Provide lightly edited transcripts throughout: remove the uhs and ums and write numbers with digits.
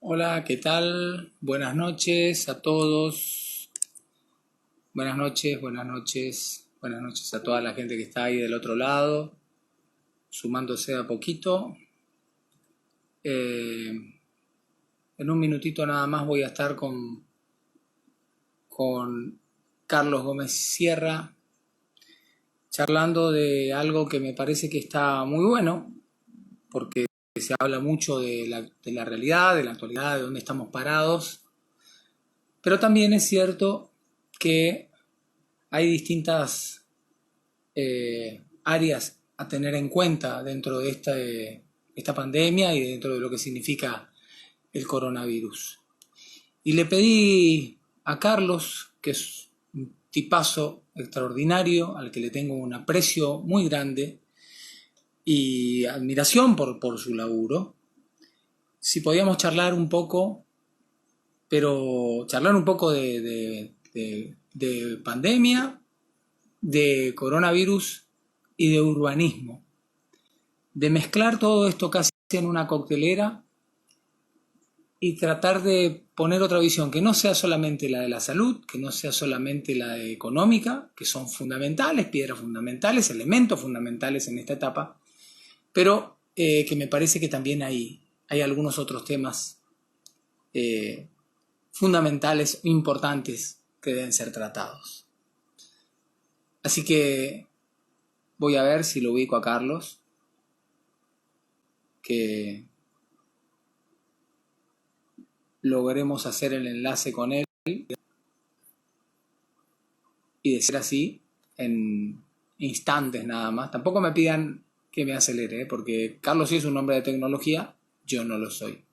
Hola, ¿qué tal? Buenas noches a todos. Buenas noches, buenas noches, buenas noches a toda la gente que está ahí del otro lado, sumándose a poquito. Eh, en un minutito nada más voy a estar con Carlos Gómez Sierra, charlando de algo que me parece que está muy bueno, porque se habla mucho de la realidad, de la actualidad, de dónde estamos parados, pero también es cierto que hay distintas áreas a tener en cuenta dentro de esta pandemia y dentro de lo que significa el coronavirus. Y le pedí a Carlos, que es un tipazo extraordinario, al que le tengo un aprecio muy grande y admiración por su laburo, si podíamos charlar un poco, pero charlar un poco de pandemia, de coronavirus y de urbanismo, de mezclar todo esto casi en una coctelera y tratar de poner otra visión que no sea solamente la de la salud, que no sea solamente la de económica, que son fundamentales, piedras fundamentales, elementos fundamentales en esta etapa, pero que me parece que también hay algunos otros temas eh, fundamentales, importantes, que deben ser tratados. Así que voy a ver si lo ubico a Carlos, que logremos hacer el enlace con él y de ser así en instantes nada más. Tampoco me pidan que me acelere, porque Carlos sí es un hombre de tecnología, yo no lo soy.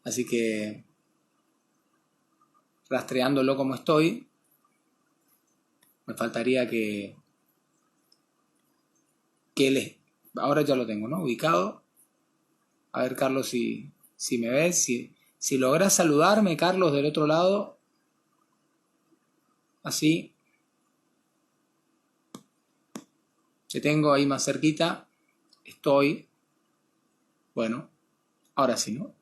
Así que, rastreándolo como estoy, me faltaría que él es. Ahora ya lo tengo, ¿no? Ubicado. A ver, Carlos, si me ves, si logras saludarme, Carlos, del otro lado, así, te tengo ahí más cerquita, estoy, bueno, ahora sí, ¿no?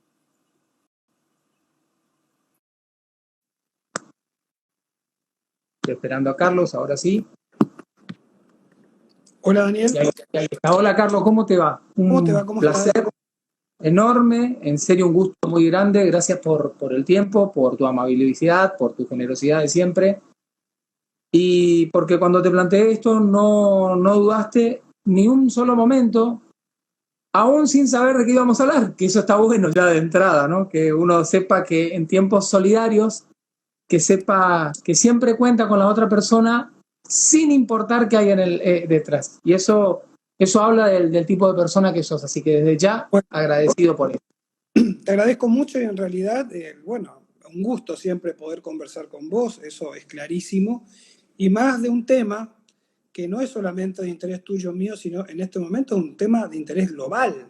Estoy esperando a Carlos, ahora sí. Hola Daniel. Y ahí está. Hola Carlos, ¿cómo te va? ¿Cómo te va? Un ¿Cómo placer estás? enorme, en serio un gusto muy grande, gracias por el tiempo, por tu amabilidad, por tu generosidad de siempre, y porque cuando te planteé esto no dudaste ni un solo momento, aún sin saber de qué íbamos a hablar, que eso está bueno ya de entrada, ¿no? Que uno sepa que en tiempos solidarios, que sepa que siempre cuenta con la otra persona sin importar qué hay en el detrás. Y eso habla del tipo de persona que sos. Así que desde ya, Bueno, agradecido por eso. te agradezco mucho y en realidad, bueno, un gusto siempre poder conversar con vos, eso es clarísimo. Y más de un tema que no es solamente de interés tuyo mío, sino en este momento es un tema de interés global.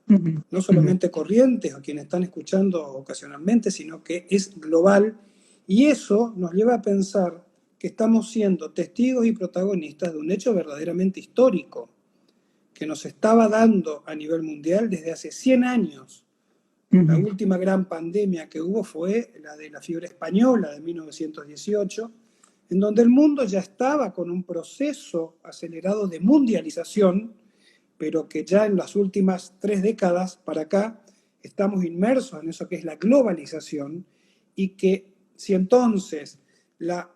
No solamente corrientes o quienes están escuchando ocasionalmente, sino que es global. Y eso nos lleva a pensar que estamos siendo testigos y protagonistas de un hecho verdaderamente histórico que nos estaba dando a nivel mundial desde hace 100 años. La última gran pandemia que hubo fue la de la fiebre española de 1918, en donde el mundo ya estaba con un proceso acelerado de mundialización, pero que ya en las últimas 3 décadas para acá estamos inmersos en eso que es la globalización, y que si entonces la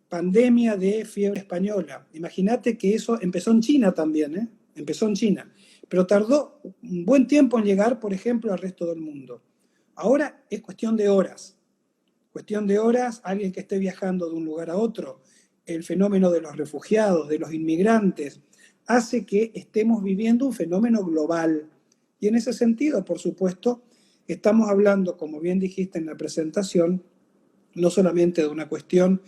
pandemia de fiebre española, imagínate que eso empezó en China también, empezó en China, pero tardó un buen tiempo en llegar, por ejemplo, al resto del mundo. Ahora es cuestión de horas, alguien que esté viajando de un lugar a otro, el fenómeno de los refugiados, de los inmigrantes, hace que estemos viviendo un fenómeno global. Y en ese sentido, por supuesto, estamos hablando, como bien dijiste en la presentación, no solamente de una cuestión,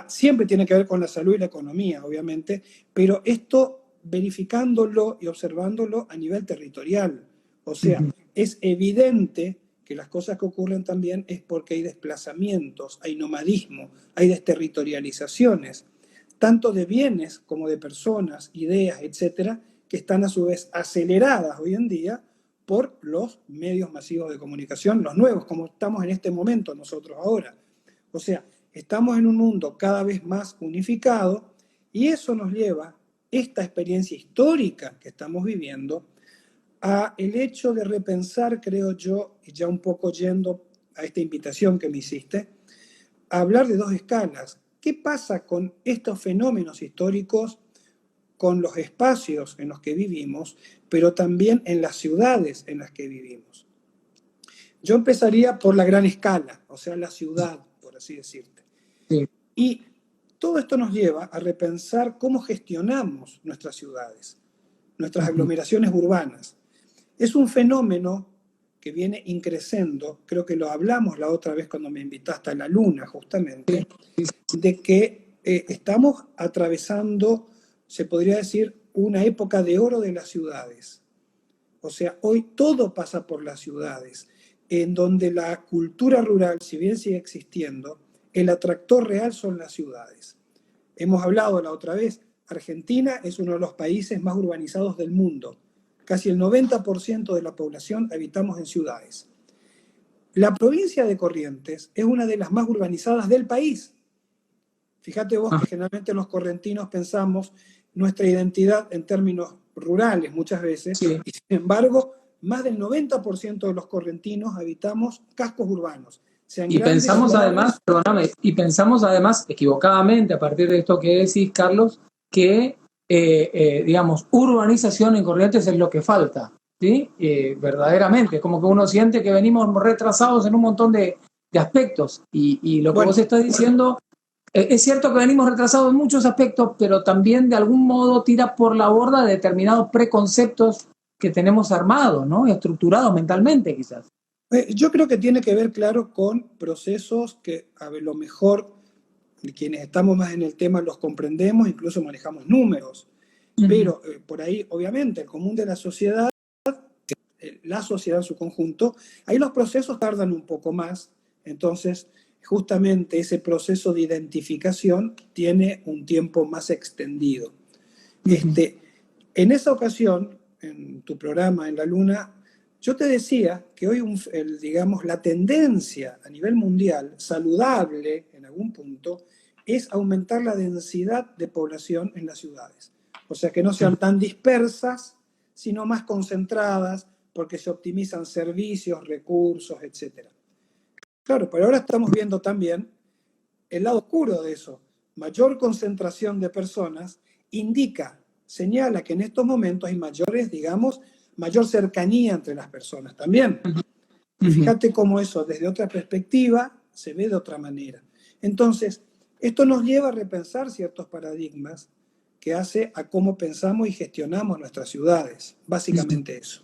siempre tiene que ver con la salud y la economía, obviamente, pero esto verificándolo y observándolo a nivel territorial. O sea, es evidente que las cosas que ocurren también es porque hay desplazamientos, hay nomadismo, hay desterritorializaciones, tanto de bienes como de personas, ideas, etcétera, que están a su vez aceleradas hoy en día por los medios masivos de comunicación, los nuevos, como estamos en este momento nosotros ahora. O sea, estamos en un mundo cada vez más unificado y eso nos lleva, esta experiencia histórica que estamos viviendo, a el hecho de repensar, creo yo, y ya un poco yendo a esta invitación que me hiciste, a hablar de dos escalas. ¿Qué pasa con estos fenómenos históricos, con los espacios en los que vivimos, pero también en las ciudades en las que vivimos? Yo empezaría por la gran escala, o sea, la ciudad, por así decirte. Sí. Y todo esto nos lleva a repensar cómo gestionamos nuestras ciudades, nuestras aglomeraciones urbanas. Es un fenómeno que viene increciendo, creo que lo hablamos la otra vez cuando me invitaste a la Luna, justamente, de que estamos atravesando, se podría decir, una época de oro de las ciudades. O sea, hoy todo pasa por las ciudades, en donde la cultura rural, si bien sigue existiendo, el atractor real son las ciudades. Hemos hablado la otra vez, Argentina es uno de los países más urbanizados del mundo. Casi el 90% de la población habitamos en ciudades. La provincia de Corrientes es una de las más urbanizadas del país. Fíjate vos que generalmente los correntinos pensamos nuestra identidad en términos rurales muchas veces, Sí. y sin embargo, más del 90% de los correntinos habitamos cascos urbanos. Sean Y grandes pensamos ciudades. además, perdóname, y pensamos además, equivocadamente, a partir de esto que decís, Carlos, que, digamos, urbanización en Corrientes es lo que falta, ¿sí? Verdaderamente, como que uno siente que venimos retrasados en un montón de aspectos, y lo que Bueno, vos estás diciendo, es cierto que venimos retrasados en muchos aspectos, pero también de algún modo tira por la borda determinados preconceptos que tenemos armados, ¿no? Estructurados mentalmente, quizás. yo creo que tiene que ver, claro, con procesos que a lo mejor quienes estamos más en el tema los comprendemos, incluso manejamos números, pero por ahí, obviamente, el común de la sociedad en su conjunto, ahí los procesos tardan un poco más, entonces justamente ese proceso de identificación tiene un tiempo más extendido. En esa ocasión, en tu programa en la Luna, yo te decía que hoy, digamos, la tendencia a nivel mundial, saludable en algún punto, es aumentar la densidad de población en las ciudades. O sea, que no sean tan dispersas, sino más concentradas, porque se optimizan servicios, recursos, etc. Claro, pero ahora estamos viendo también el lado oscuro de eso. Mayor concentración de personas señala que en estos momentos hay mayor cercanía entre las personas también. Y fíjate cómo eso desde otra perspectiva se ve de otra manera. Entonces, esto nos lleva a repensar ciertos paradigmas que hace a cómo pensamos y gestionamos nuestras ciudades. Básicamente eso.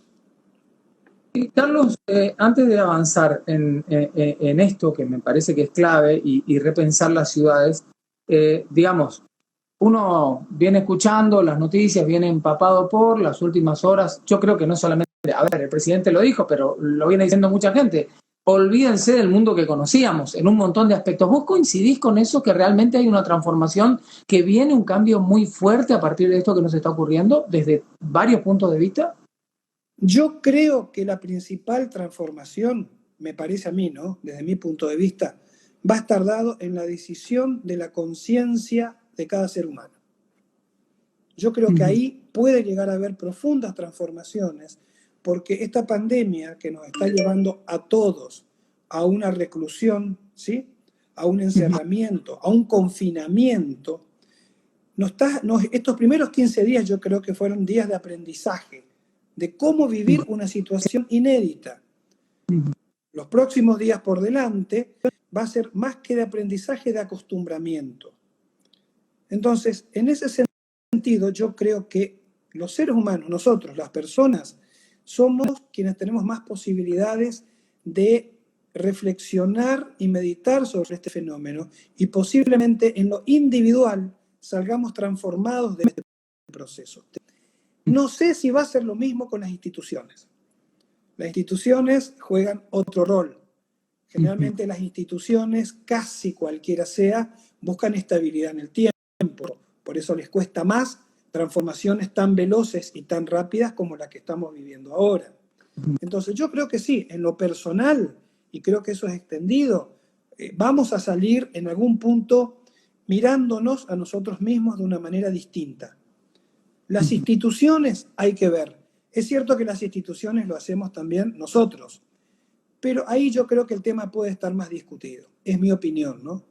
Y Carlos, antes de avanzar en esto, que me parece que es clave, y repensar las ciudades, digamos, uno viene escuchando las noticias, viene empapado por las últimas horas. Yo creo que no solamente, a ver, el presidente lo dijo, pero lo viene diciendo mucha gente. Olvídense del mundo que conocíamos en un montón de aspectos. ¿Vos coincidís con eso, que realmente hay una transformación, que viene un cambio muy fuerte a partir de esto que nos está ocurriendo desde varios puntos de vista? Yo creo que la principal transformación, me parece a mí, ¿no? Desde mi punto de vista, va a estar dado en la decisión de la conciencia de cada ser humano. Yo creo que ahí puede llegar a haber profundas transformaciones, porque esta pandemia que nos está llevando a todos a una reclusión, ¿sí? A un encerramiento, a un confinamiento, estos primeros 15 días yo creo que fueron días de aprendizaje, de cómo vivir una situación inédita. Los próximos días por delante va a ser más que de aprendizaje, de acostumbramiento. Entonces, en ese sentido, yo creo que los seres humanos, nosotros, las personas, somos quienes tenemos más posibilidades de reflexionar y meditar sobre este fenómeno, y posiblemente en lo individual salgamos transformados de este proceso. No sé si va a ser lo mismo con las instituciones. Las instituciones juegan otro rol. Generalmente las instituciones, casi cualquiera sea, buscan estabilidad en el tiempo. Por eso les cuesta más transformaciones tan veloces y tan rápidas como las que estamos viviendo ahora. Entonces yo creo que sí, en lo personal, y creo que eso es extendido, vamos a salir en algún punto mirándonos a nosotros mismos de una manera distinta. Las instituciones hay que ver. Es cierto que las instituciones lo hacemos también nosotros, pero ahí yo creo que el tema puede estar más discutido. Es mi opinión, ¿no?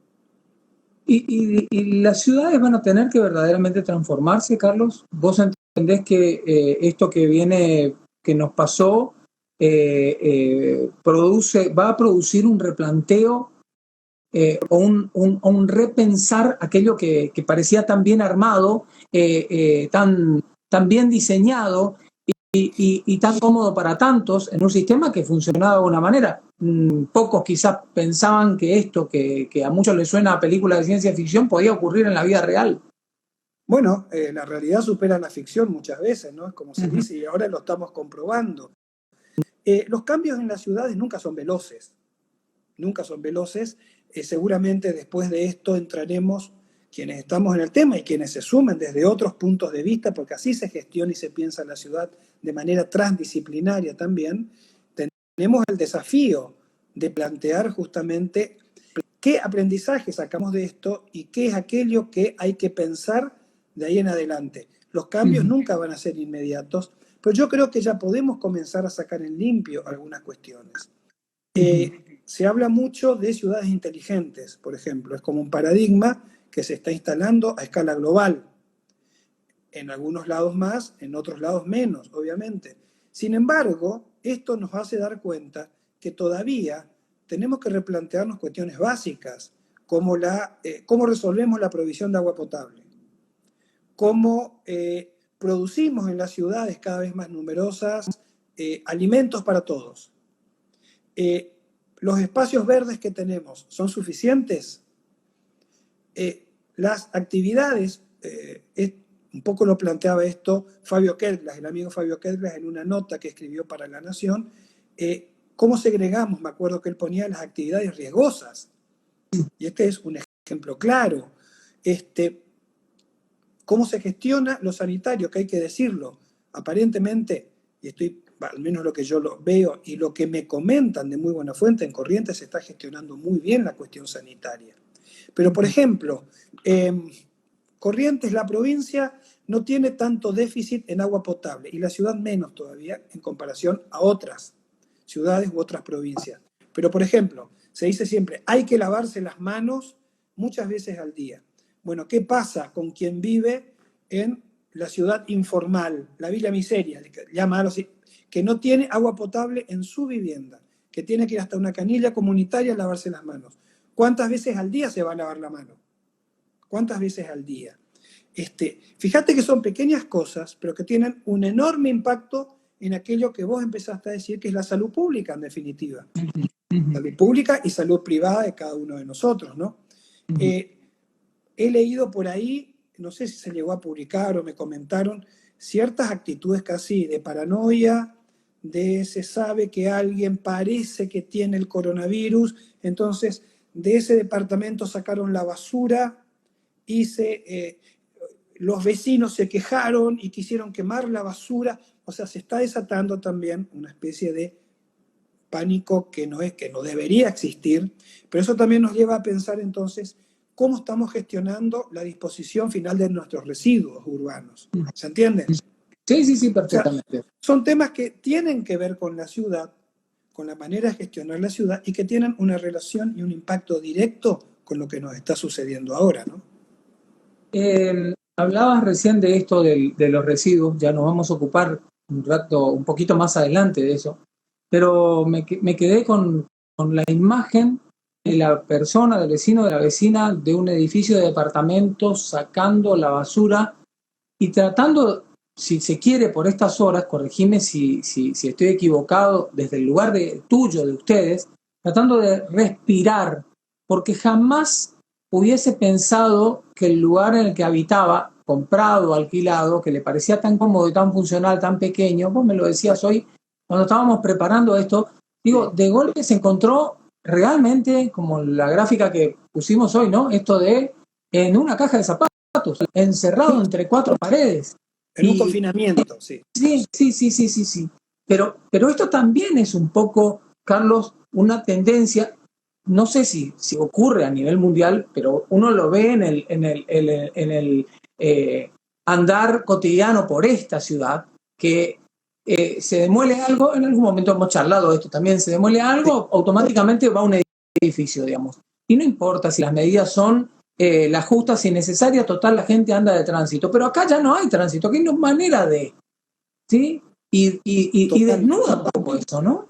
Y las ciudades van a tener que verdaderamente transformarse, Carlos. ¿Vos entendés que esto que viene, que nos pasó, va a producir un replanteo o un repensar aquello que parecía tan bien armado, tan bien diseñado y tan cómodo para tantos en un sistema que funcionaba de una manera? Pocos quizás pensaban que esto, que a muchos les suena a película de ciencia ficción, podía ocurrir en la vida real. Bueno, la realidad supera la ficción muchas veces, ¿no? Es como se dice, y ahora lo estamos comprobando. Los cambios en las ciudades nunca son veloces, nunca son veloces. Seguramente después de esto entraremos quienes estamos en el tema y quienes se sumen desde otros puntos de vista, porque así se gestiona y se piensa la ciudad de manera transdisciplinaria también. Tenemos el desafío de plantear justamente qué aprendizaje sacamos de esto y qué es aquello que hay que pensar de ahí en adelante. Los cambios nunca van a ser inmediatos, pero yo creo que ya podemos comenzar a sacar en limpio algunas cuestiones. Se habla mucho de ciudades inteligentes, por ejemplo, es como un paradigma que se está instalando a escala global. En algunos lados más, en otros lados menos, obviamente. Sin embargo, esto nos hace dar cuenta que todavía tenemos que replantearnos cuestiones básicas, como cómo resolvemos la provisión de agua potable, cómo producimos en las ciudades cada vez más numerosas alimentos para todos. ¿Los espacios verdes que tenemos son suficientes? Las actividades, un poco lo planteaba esto Fabio Kelglas, el amigo Fabio Kelglas, en una nota que escribió para La Nación. ¿Cómo segregamos? Me acuerdo que él ponía las actividades riesgosas. Y este es un ejemplo claro. ¿Cómo se gestiona lo sanitario? Que hay que decirlo. Aparentemente, y al menos lo que yo lo veo y lo que me comentan de muy buena fuente, en Corrientes se está gestionando muy bien la cuestión sanitaria. Pero, por ejemplo, Corrientes, la provincia, no tiene tanto déficit en agua potable y la ciudad menos todavía en comparación a otras ciudades u otras provincias. Pero, por ejemplo, se dice siempre, hay que lavarse las manos muchas veces al día. Bueno, ¿qué pasa con quien vive en la ciudad informal, la Villa Miseria, que no tiene agua potable en su vivienda, que tiene que ir hasta una canilla comunitaria a lavarse las manos? ¿Cuántas veces al día se va a lavar la mano? ¿Cuántas veces al día? Fíjate que son pequeñas cosas, pero que tienen un enorme impacto en aquello que vos empezaste a decir, que es la salud pública, en definitiva. Salud pública y salud privada de cada uno de nosotros, ¿no? He leído por ahí, no sé si se llegó a publicar o me comentaron, ciertas actitudes casi de paranoia, de se sabe que alguien parece que tiene el coronavirus, entonces de ese departamento sacaron la basura y los vecinos se quejaron y quisieron quemar la basura. O sea, se está desatando también una especie de pánico que no debería existir, pero eso también nos lleva a pensar entonces cómo estamos gestionando la disposición final de nuestros residuos urbanos. ¿Se entiende? Sí, perfectamente. O sea, son temas que tienen que ver con la ciudad, con la manera de gestionar la ciudad y que tienen una relación y un impacto directo con lo que nos está sucediendo ahora, ¿no? Hablabas recién de esto de los residuos, ya nos vamos a ocupar un rato, un poquito más adelante de eso, pero me quedé con la imagen de la persona, del vecino, de la vecina de un edificio de departamentos sacando la basura y tratando, si se quiere por estas horas, corregime si estoy equivocado, desde el lugar tuyo, de ustedes, tratando de respirar, porque jamás hubiese pensado que el lugar en el que habitaba, comprado, alquilado, que le parecía tan cómodo y tan funcional, tan pequeño, vos me lo decías hoy, cuando estábamos preparando esto, digo, de golpe se encontró realmente, como la gráfica que pusimos hoy, ¿no? Esto de en una caja de zapatos, encerrado entre cuatro paredes. En un confinamiento, sí. Sí. Pero esto también es un poco, Carlos, una tendencia, no sé si ocurre a nivel mundial, pero uno lo ve en el andar cotidiano por esta ciudad, que se demuele algo, en algún momento hemos charlado de esto también, se demuele algo, automáticamente va a un edificio, digamos. Y no importa si las medidas son las justas y necesarias, total, la gente anda de tránsito. Pero acá ya no hay tránsito, aquí no hay manera de, ¿sí? Y desnuda un poco eso, ¿no?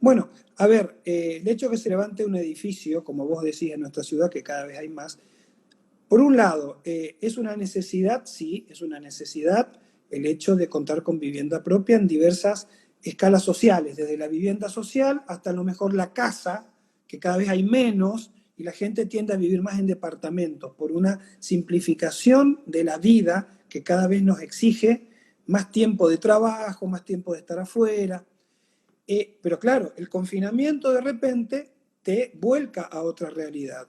Bueno, a ver, el hecho de que se levante un edificio, como vos decís, en nuestra ciudad, que cada vez hay más, por un lado, es una necesidad, sí, es una necesidad el hecho de contar con vivienda propia en diversas escalas sociales, desde la vivienda social hasta a lo mejor la casa, que cada vez hay menos, y la gente tiende a vivir más en departamentos, por una simplificación de la vida que cada vez nos exige más tiempo de trabajo, más tiempo de estar afuera. Pero claro, el confinamiento de repente te vuelca a otra realidad.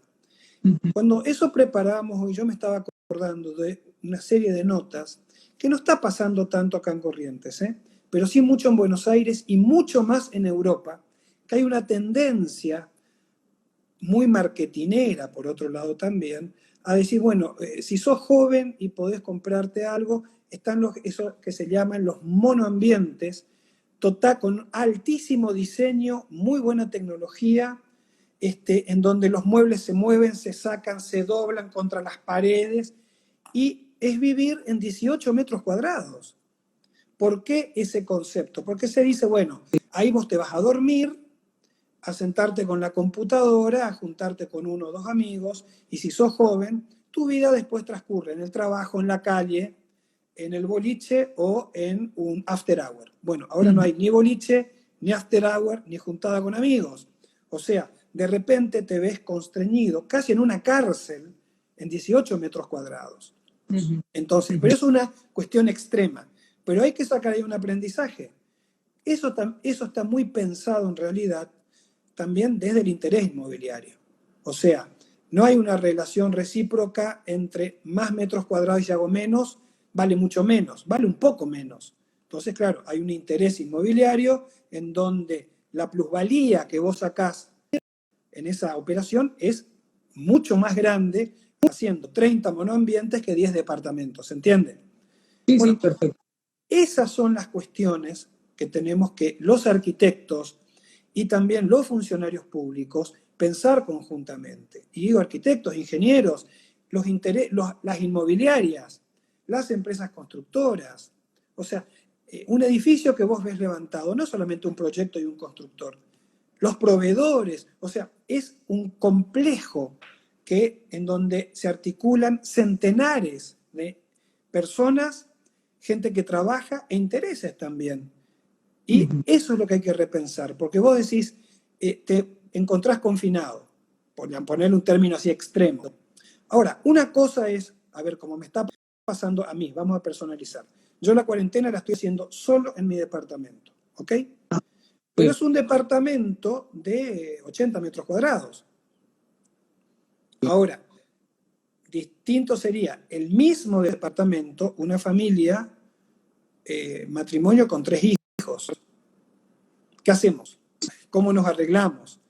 Cuando eso preparábamos, hoy yo me estaba acordando de una serie de notas que no está pasando tanto acá en Corrientes, pero sí mucho en Buenos Aires y mucho más en Europa, que hay una tendencia muy marketinera, por otro lado también, a decir, bueno, si sos joven y podés comprarte algo, están eso que se llaman los monoambientes, total, con altísimo diseño, muy buena tecnología, en donde los muebles se mueven, se sacan, se doblan contra las paredes, y es vivir en 18 metros cuadrados. ¿Por qué ese concepto? Porque se dice, bueno, ahí vos te vas a dormir, a sentarte con la computadora, a juntarte con uno o dos amigos, y si sos joven, tu vida después transcurre en el trabajo, en la calle, en el boliche o en un after hour. Bueno, ahora no hay ni boliche, ni after hour, ni juntada con amigos. O sea, de repente te ves constreñido, casi en una cárcel, en 18 metros cuadrados. Entonces, pero es una cuestión extrema. Pero hay que sacar ahí un aprendizaje. Eso está muy pensado en realidad también desde el interés inmobiliario. O sea, no hay una relación recíproca entre más metros cuadrados y hago menos, vale mucho menos, vale un poco menos. Entonces, claro, hay un interés inmobiliario en donde la plusvalía que vos sacás en esa operación es mucho más grande haciendo 30 monoambientes que 10 departamentos, ¿se entiende? Sí, Bueno, sí, perfecto. esas son las cuestiones que tenemos que los arquitectos y también los funcionarios públicos pensar conjuntamente. Y digo arquitectos, ingenieros, las inmobiliarias, las empresas constructoras. O sea, un edificio que vos ves levantado no es solamente un proyecto y un constructor. Los proveedores, o sea, es un complejo en donde se articulan centenares de personas, gente que trabaja e intereses también. Y eso es lo que hay que repensar, porque vos decís, te encontrás confinado, por ponerle un término así extremo. Ahora, una cosa es, a ver, como me está pasando a mí, vamos a personalizar. Yo la cuarentena la estoy haciendo solo en mi departamento, ¿ok? Pero es un departamento de 80 metros cuadrados. Ahora, distinto sería el mismo departamento, una familia, matrimonio con 3 hijos. ¿Qué hacemos? ¿Cómo nos arreglamos?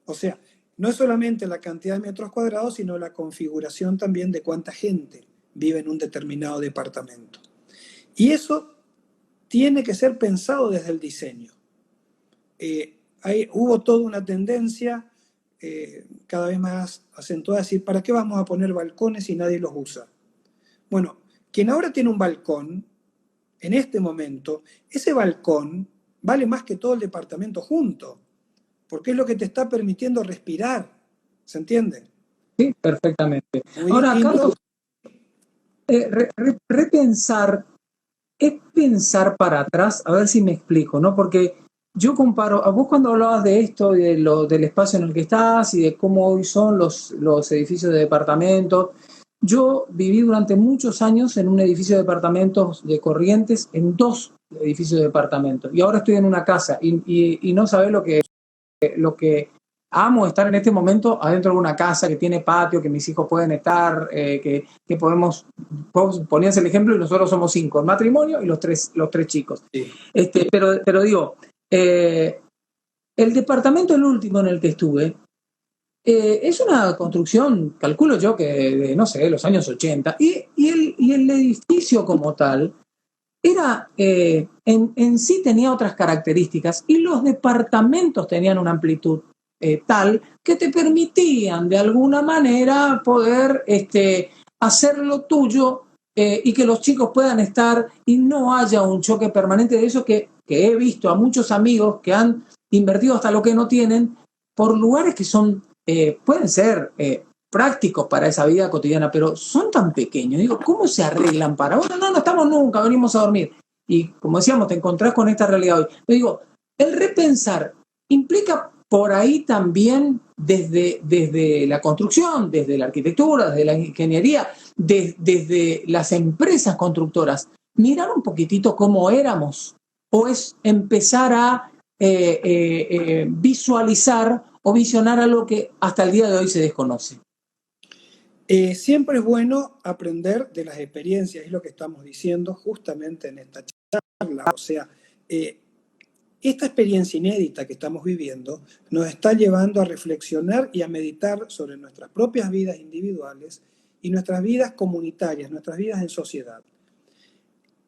O sea, no es solamente la cantidad de metros cuadrados, sino la configuración también de cuánta gente vive en un determinado departamento. Y eso tiene que ser pensado desde el diseño. Hubo toda una tendencia cada vez más acentuada a decir, ¿para qué vamos a poner balcones si nadie los usa? Bueno, quien ahora tiene un balcón, en este momento, ese balcón vale más que todo el departamento junto, porque es lo que te está permitiendo respirar, ¿se entiende? Sí, perfectamente. Muy Ahora, distinto. Carlos, repensar es pensar para atrás, a ver si me explico, ¿no? Porque yo comparo, a vos cuando hablabas de esto, del espacio en el que estás y de cómo hoy son los edificios de departamentos, yo viví durante muchos años en un edificio de departamentos de Corrientes, en 2 edificios de departamentos, y ahora estoy en una casa y no sabés lo que amo estar en este momento adentro de una casa que tiene patio, que mis hijos pueden estar, que podemos, ponías el ejemplo y nosotros somos 5 en matrimonio y los tres chicos. Sí. Pero digo, el departamento, el último en el que estuve, es una construcción, calculo yo que de, no sé, los años 80, y el edificio como tal era, en sí tenía otras características, y los departamentos tenían una amplitud tal que te permitían de alguna manera poder hacer lo tuyo, y que los chicos puedan estar y no haya un choque permanente de eso que he visto a muchos amigos que han invertido hasta lo que no tienen por lugares que son, pueden ser prácticos para esa vida cotidiana, pero son tan pequeños. Digo, ¿cómo se arreglan para? Bueno, no estamos nunca, venimos a dormir. Y como decíamos, te encontrás con esta realidad hoy. Pero digo, el repensar implica por ahí también desde la construcción, desde la arquitectura, desde la ingeniería, desde las empresas constructoras, mirar un poquitito cómo éramos, o es empezar a visualizar o visionar algo que hasta el día de hoy se desconoce. Siempre es bueno aprender de las experiencias, es lo que estamos diciendo justamente en esta charla. O sea, esta experiencia inédita que estamos viviendo nos está llevando a reflexionar y a meditar sobre nuestras propias vidas individuales y nuestras vidas comunitarias, nuestras vidas en sociedad.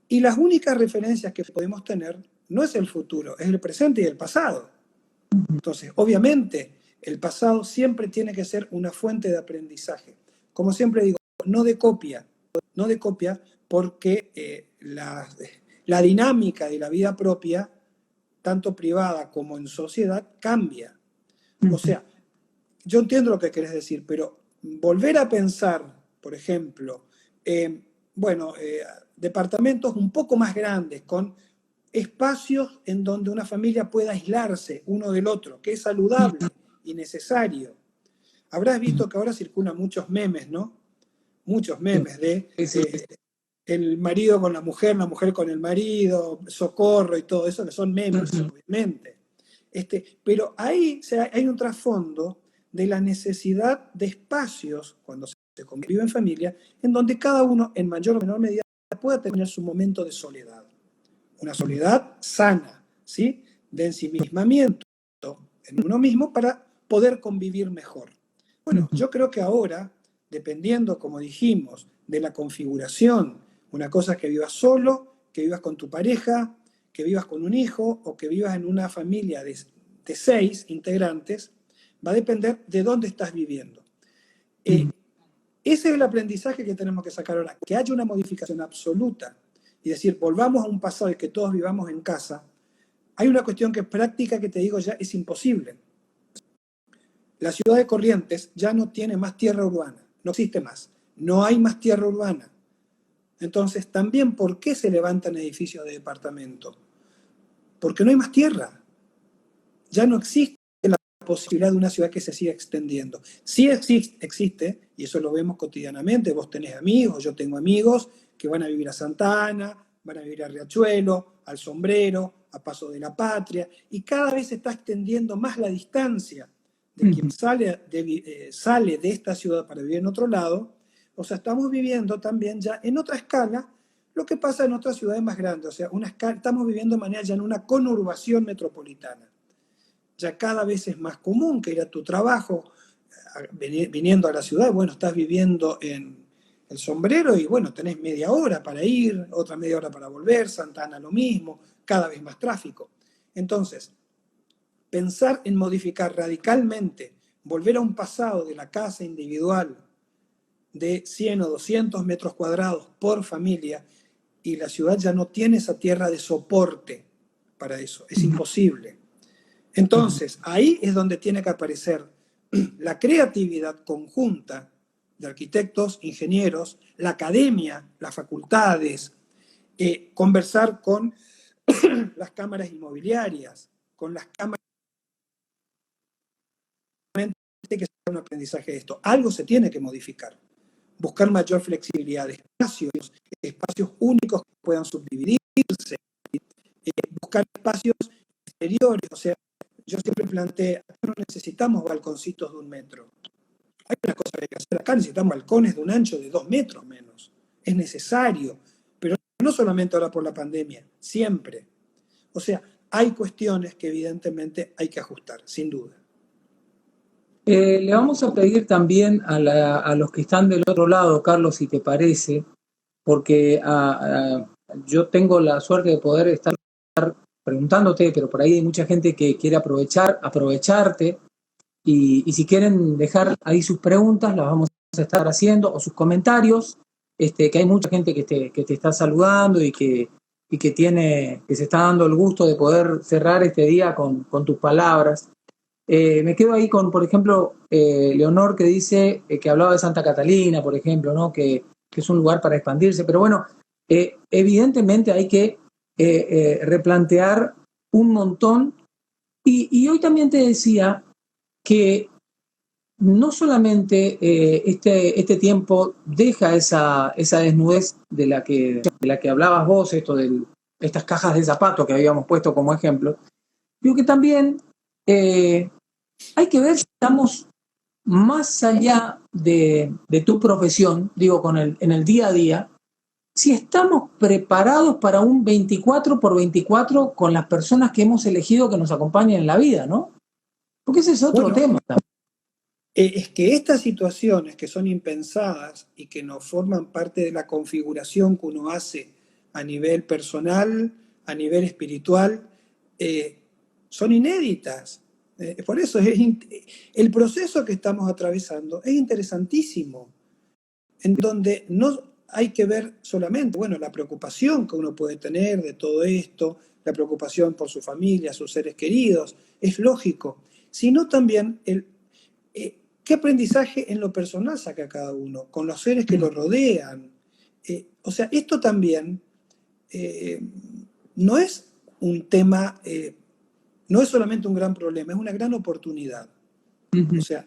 Y las únicas referencias que podemos tener no es el futuro, es el presente y el pasado. Entonces, obviamente, el pasado siempre tiene que ser una fuente de aprendizaje. Como siempre digo, no de copia, porque la dinámica de la vida propia, tanto privada como en sociedad, cambia. O sea, yo entiendo lo que querés decir, pero volver a pensar, por ejemplo, departamentos un poco más grandes, con espacios en donde una familia pueda aislarse uno del otro, que es saludable y necesario. Habrás visto que ahora circulan muchos memes, ¿no? Muchos memes de el marido con la mujer con el marido, socorro y todo eso, que son memes, obviamente. Pero ahí hay un trasfondo de la necesidad de espacios, cuando se convive en familia, en donde cada uno, en mayor o menor medida, pueda tener su momento de soledad. Una soledad sana, ¿sí? De ensimismamiento en uno mismo para poder convivir mejor. Bueno, yo creo que ahora, dependiendo, como dijimos, de la configuración, una cosa es que vivas solo, que vivas con tu pareja, que vivas con un hijo o que vivas en una familia de 6 integrantes, va a depender de dónde estás viviendo. Ese es el aprendizaje que tenemos que sacar ahora, que haya una modificación absoluta y decir, volvamos a un pasado y que todos vivamos en casa. Hay una cuestión que es práctica que te digo ya es imposible. La ciudad de Corrientes ya no tiene más tierra urbana, no existe más, no hay más tierra urbana. Entonces, también, ¿por qué se levantan edificios de departamento? Porque no hay más tierra. Ya no existe la posibilidad de una ciudad que se siga extendiendo. Sí existe, y eso lo vemos cotidianamente, vos tenés amigos, yo tengo amigos que van a vivir a Santa Ana, van a vivir a Riachuelo, al Sombrero, a Paso de la Patria, y cada vez se está extendiendo más la distancia de quien sale de esta ciudad para vivir en otro lado. O sea, estamos viviendo también ya en otra escala lo que pasa en otras ciudades más grandes. O sea, estamos viviendo de manera ya en una conurbación metropolitana. Ya cada vez es más común que ir a tu trabajo viniendo a la ciudad. Bueno, estás viviendo en el Sombrero y bueno, tenés media hora para ir, otra media hora para volver, Santa Ana lo mismo, cada vez más tráfico. Entonces, pensar en modificar radicalmente, volver a un pasado de la casa individual de 100 o 200 metros cuadrados por familia, y la ciudad ya no tiene esa tierra de soporte para eso, es imposible. Entonces, ahí es donde tiene que aparecer la creatividad conjunta de arquitectos, ingenieros, la academia, las facultades, conversar con las cámaras inmobiliarias, con las cámaras que sea un aprendizaje de esto. Algo se tiene que modificar. Buscar mayor flexibilidad de espacios únicos que puedan subdividirse, buscar espacios exteriores, o sea, yo siempre planteé, acá no necesitamos balconcitos de 1 metro. Hay una cosa que hay que hacer acá, necesitamos balcones de un ancho de 2 metros menos. Es necesario, pero no solamente ahora por la pandemia, siempre. O sea, hay cuestiones que evidentemente hay que ajustar, sin duda. Le vamos a pedir también a los que están del otro lado, Carlos, si te parece, porque yo tengo la suerte de poder estar preguntándote, pero por ahí hay mucha gente que quiere aprovecharte, y si quieren dejar ahí sus preguntas, las vamos a estar haciendo, o sus comentarios, que hay mucha gente que te está saludando y que se está dando el gusto de poder cerrar este día con tus palabras. Me quedo ahí con, por ejemplo, Leonor, que dice que hablaba de Santa Catalina, por ejemplo, ¿no? Que es un lugar para expandirse, pero bueno, evidentemente hay que replantear un montón. Y hoy también te decía que no solamente este tiempo deja esa desnudez de la que hablabas vos, estas cajas de zapatos que habíamos puesto como ejemplo, digo que también hay que ver si estamos más allá de tu profesión, digo, en el día a día, si estamos preparados para un 24x24 con las personas que hemos elegido que nos acompañen en la vida, ¿no? Porque ese es otro tema también. Es que estas situaciones que son impensadas y que no forman parte de la configuración que uno hace a nivel personal, a nivel espiritual, son inéditas. Por eso el proceso que estamos atravesando es interesantísimo, en donde no hay que ver solamente, bueno, la preocupación que uno puede tener de todo esto, la preocupación por su familia, sus seres queridos, es lógico, sino también qué aprendizaje en lo personal saca cada uno, con los seres que lo rodean. O sea, esto también no es un tema, no es solamente un gran problema, es una gran oportunidad. O sea,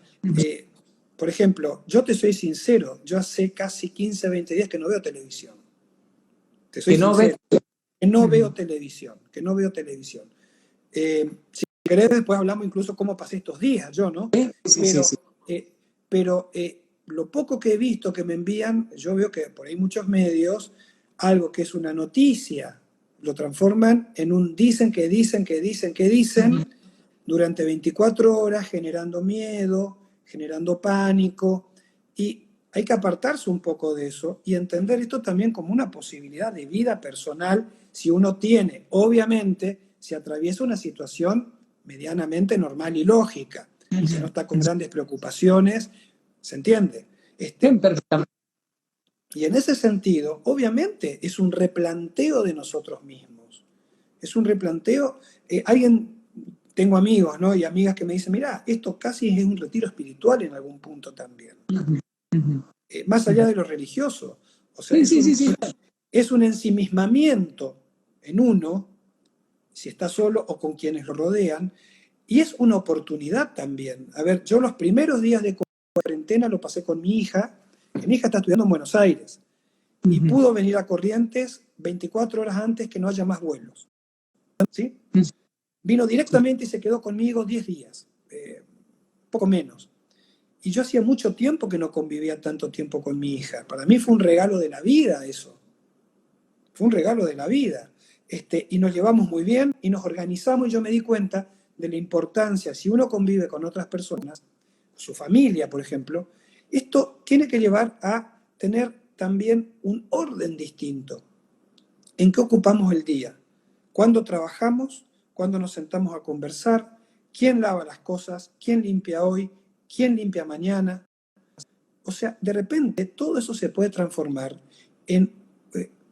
por ejemplo, yo te soy sincero, yo hace casi 15, 20 días que no veo televisión. Te soy sincero. Que no veo televisión, que no veo televisión. Si querés, después hablamos incluso cómo pasé estos días, yo, ¿no? Pero lo poco que he visto que me envían, yo veo que por ahí muchos medios, algo que es una noticia, lo transforman en un dicen que dicen que dicen que dicen, durante 24 horas, generando miedo, generando pánico, y hay que apartarse un poco de eso y entender esto también como una posibilidad de vida personal si uno tiene, obviamente, si atraviesa una situación medianamente normal y lógica, y si no está con grandes preocupaciones, ¿se entiende? Y en ese sentido, obviamente, es un replanteo de nosotros mismos. Es un replanteo. Tengo amigos, ¿no? Y amigas que me dicen, mirá, esto casi es un retiro espiritual en algún punto también. Más allá de lo religioso. O sea, es un ensimismamiento en uno, si está solo o con quienes lo rodean, y es una oportunidad también. A ver, yo los primeros días de cuarentena lo pasé con mi hija, que mi hija está estudiando en Buenos Aires, y pudo venir a Corrientes 24 horas antes que no haya más vuelos. ¿Sí? Vino directamente y se quedó conmigo 10 días, poco menos. Y yo hacía mucho tiempo que no convivía tanto tiempo con mi hija. Para mí fue un regalo de la vida eso. Fue un regalo de la vida. Y nos llevamos muy bien y nos organizamos, y yo me di cuenta de la importancia, si uno convive con otras personas, su familia, por ejemplo, esto tiene que llevar a tener también un orden distinto. ¿En qué ocupamos el día? ¿Cuándo trabajamos? ¿Cuándo nos sentamos a conversar? ¿Quién lava las cosas? ¿Quién limpia hoy? ¿Quién limpia mañana? O sea, de repente todo eso se puede transformar en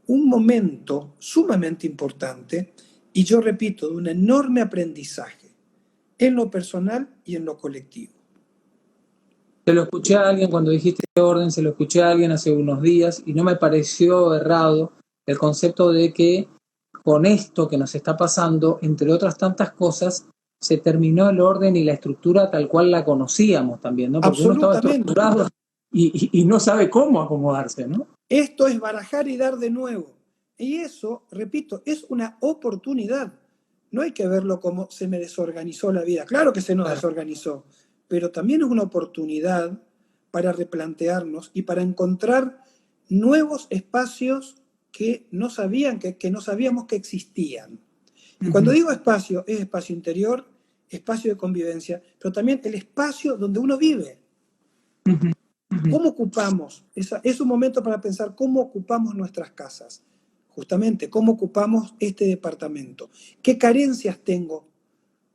un momento sumamente importante, y yo repito, de un enorme aprendizaje en lo personal y en lo colectivo. Se lo escuché a alguien cuando dijiste orden, se lo escuché a alguien hace unos días y no me pareció errado el concepto de que con esto que nos está pasando, entre otras tantas cosas, se terminó el orden y la estructura tal cual la conocíamos también, ¿no? Porque uno estaba estructurado y no sabe cómo acomodarse, ¿no? Esto es barajar y dar de nuevo. Y eso, repito, es una oportunidad. no hay que verlo como se me desorganizó la vida. Claro que se nos desorganizó, pero también es una oportunidad para replantearnos y para encontrar nuevos espacios que no sabíamos que existían. Y cuando digo espacio, es espacio interior, espacio de convivencia, pero también el espacio donde uno vive. ¿Cómo ocupamos? Es un momento para pensar cómo ocupamos nuestras casas. Justamente, cómo ocupamos este departamento. ¿Qué carencias tengo?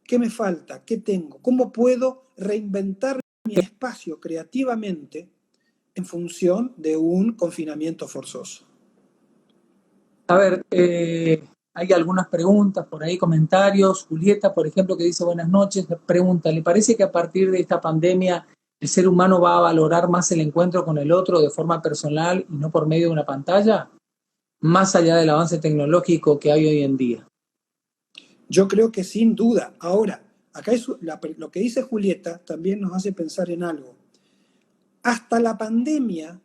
¿Qué me falta? ¿Qué tengo? ¿Cómo puedo reinventar mi espacio creativamente en función de un confinamiento forzoso? A ver, hay algunas preguntas por ahí, comentarios. Julieta, por ejemplo, que dice buenas noches, pregunta, ¿le parece que a partir de esta pandemia el ser humano va a valorar más el encuentro con el otro de forma personal y no por medio de una pantalla? Más allá del avance tecnológico que hay hoy en día. Yo creo que sin duda. Ahora, acá lo que dice Julieta también nos hace pensar en algo. Hasta la pandemia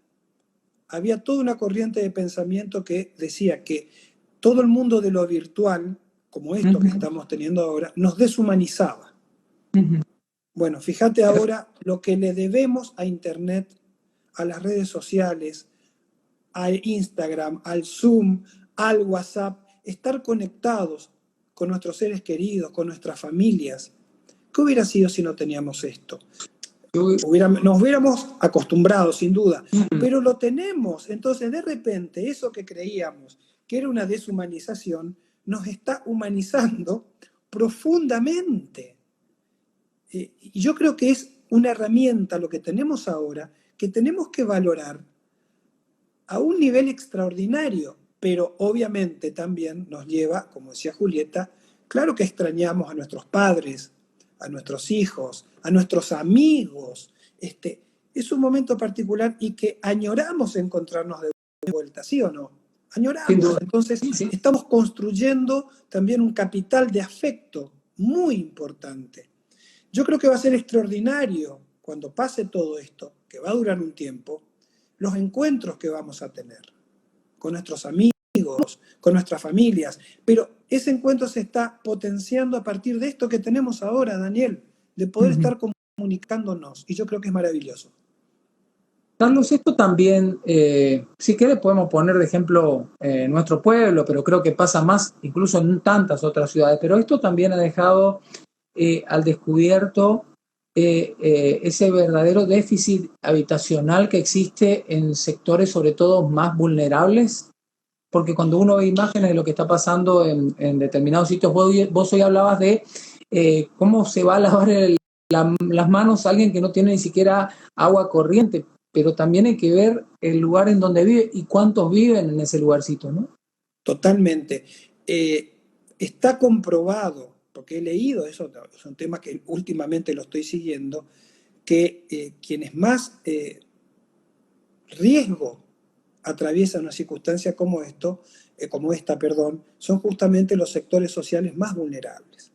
había toda una corriente de pensamiento que decía que todo el mundo de lo virtual, como esto que estamos teniendo ahora, nos deshumanizaba. Bueno, fíjate ahora lo que le debemos a Internet, a las redes sociales, al Instagram, al Zoom, al WhatsApp, estar conectados con nuestros seres queridos, con nuestras familias. ¿Qué hubiera sido si no teníamos esto? Nos hubiéramos acostumbrado, sin duda, pero lo tenemos. Entonces, de repente, eso que creíamos que era una deshumanización, nos está humanizando profundamente. Y yo creo que es una herramienta, lo que tenemos ahora, que tenemos que valorar a un nivel extraordinario, pero obviamente también nos lleva, como decía Julieta, claro que extrañamos a nuestros padres, a nuestros hijos, a nuestros amigos. Es un momento particular y que añoramos encontrarnos de vuelta, ¿sí o no? Añoramos. Entonces, estamos construyendo también un capital de afecto muy importante. Yo creo que va a ser extraordinario cuando pase todo esto, que va a durar un tiempo, los encuentros que vamos a tener con nuestros amigos, con nuestras familias. Pero ese encuentro se está potenciando a partir de esto que tenemos ahora, Daniel, de poder estar comunicándonos. Y yo creo que es maravilloso. Carlos, esto también, si quiere podemos poner de ejemplo nuestro pueblo, pero creo que pasa más incluso en tantas otras ciudades, pero esto también ha dejado al descubierto ese verdadero déficit habitacional que existe en sectores sobre todo más vulnerables, porque cuando uno ve imágenes de lo que está pasando en determinados sitios, vos hoy hablabas de cómo se va a lavar las manos a alguien que no tiene ni siquiera agua corriente, pero también hay que ver el lugar en donde vive y cuántos viven en ese lugarcito, ¿no? Totalmente. Está comprobado, porque he leído, eso es un tema que últimamente lo estoy siguiendo, que quienes más riesgo atraviesan una circunstancia como esta, son justamente los sectores sociales más vulnerables.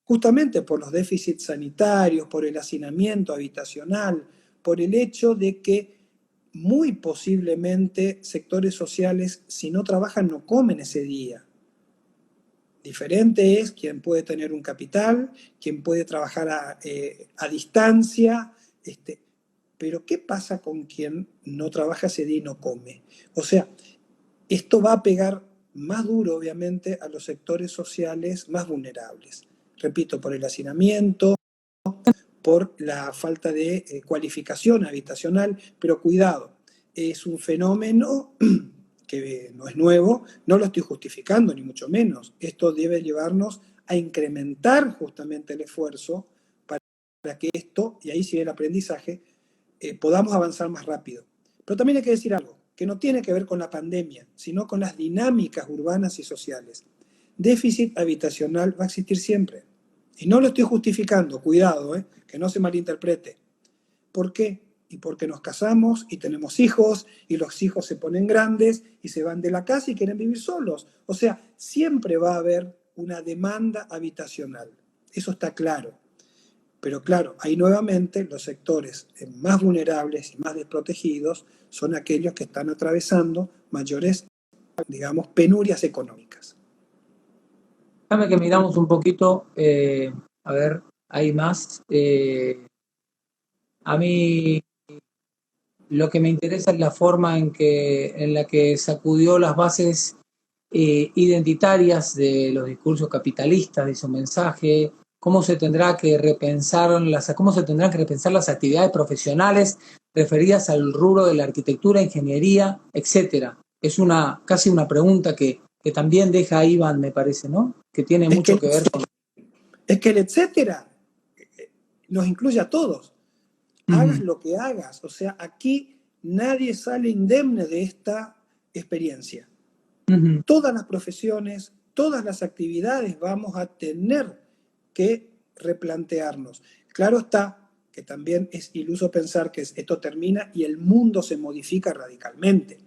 Justamente por los déficits sanitarios, por el hacinamiento habitacional, por el hecho de que muy posiblemente sectores sociales, si no trabajan, no comen ese día. Diferente es quien puede tener un capital, quien puede trabajar a distancia, pero ¿qué pasa con quien no trabaja ese día y no come? O sea, esto va a pegar más duro, obviamente, a los sectores sociales más vulnerables. Repito, por el hacinamiento, por la falta de cualificación habitacional, pero cuidado, es un fenómeno que no es nuevo, no lo estoy justificando, ni mucho menos. Esto debe llevarnos a incrementar justamente el esfuerzo para que esto, y ahí sigue el aprendizaje, podamos avanzar más rápido. Pero también hay que decir algo, que no tiene que ver con la pandemia, sino con las dinámicas urbanas y sociales. Déficit habitacional va a existir siempre. Y no lo estoy justificando, cuidado, que no se malinterprete. ¿Por qué? Y porque nos casamos y tenemos hijos, y los hijos se ponen grandes y se van de la casa y quieren vivir solos. O sea, siempre va a haber una demanda habitacional. Eso está claro. Pero claro, ahí nuevamente los sectores más vulnerables y más desprotegidos son aquellos que están atravesando mayores, digamos, penurias económicas. Déjame que miramos un poquito, a ver, hay más. A mí lo que me interesa es la forma en la que sacudió las bases identitarias de los discursos capitalistas de su mensaje, cómo se tendrán que repensar las actividades profesionales referidas al rubro de la arquitectura, ingeniería, etcétera. Es casi una pregunta que también deja Iván, me parece, ¿no? Que tiene Es mucho que, que ver con... es que el etcétera nos incluye a todos. Hagas lo que hagas. O sea, aquí nadie sale indemne de esta experiencia. Todas las profesiones, todas las actividades vamos a tener que replantearnos. Claro está que también es iluso pensar que esto termina y el mundo se modifica radicalmente.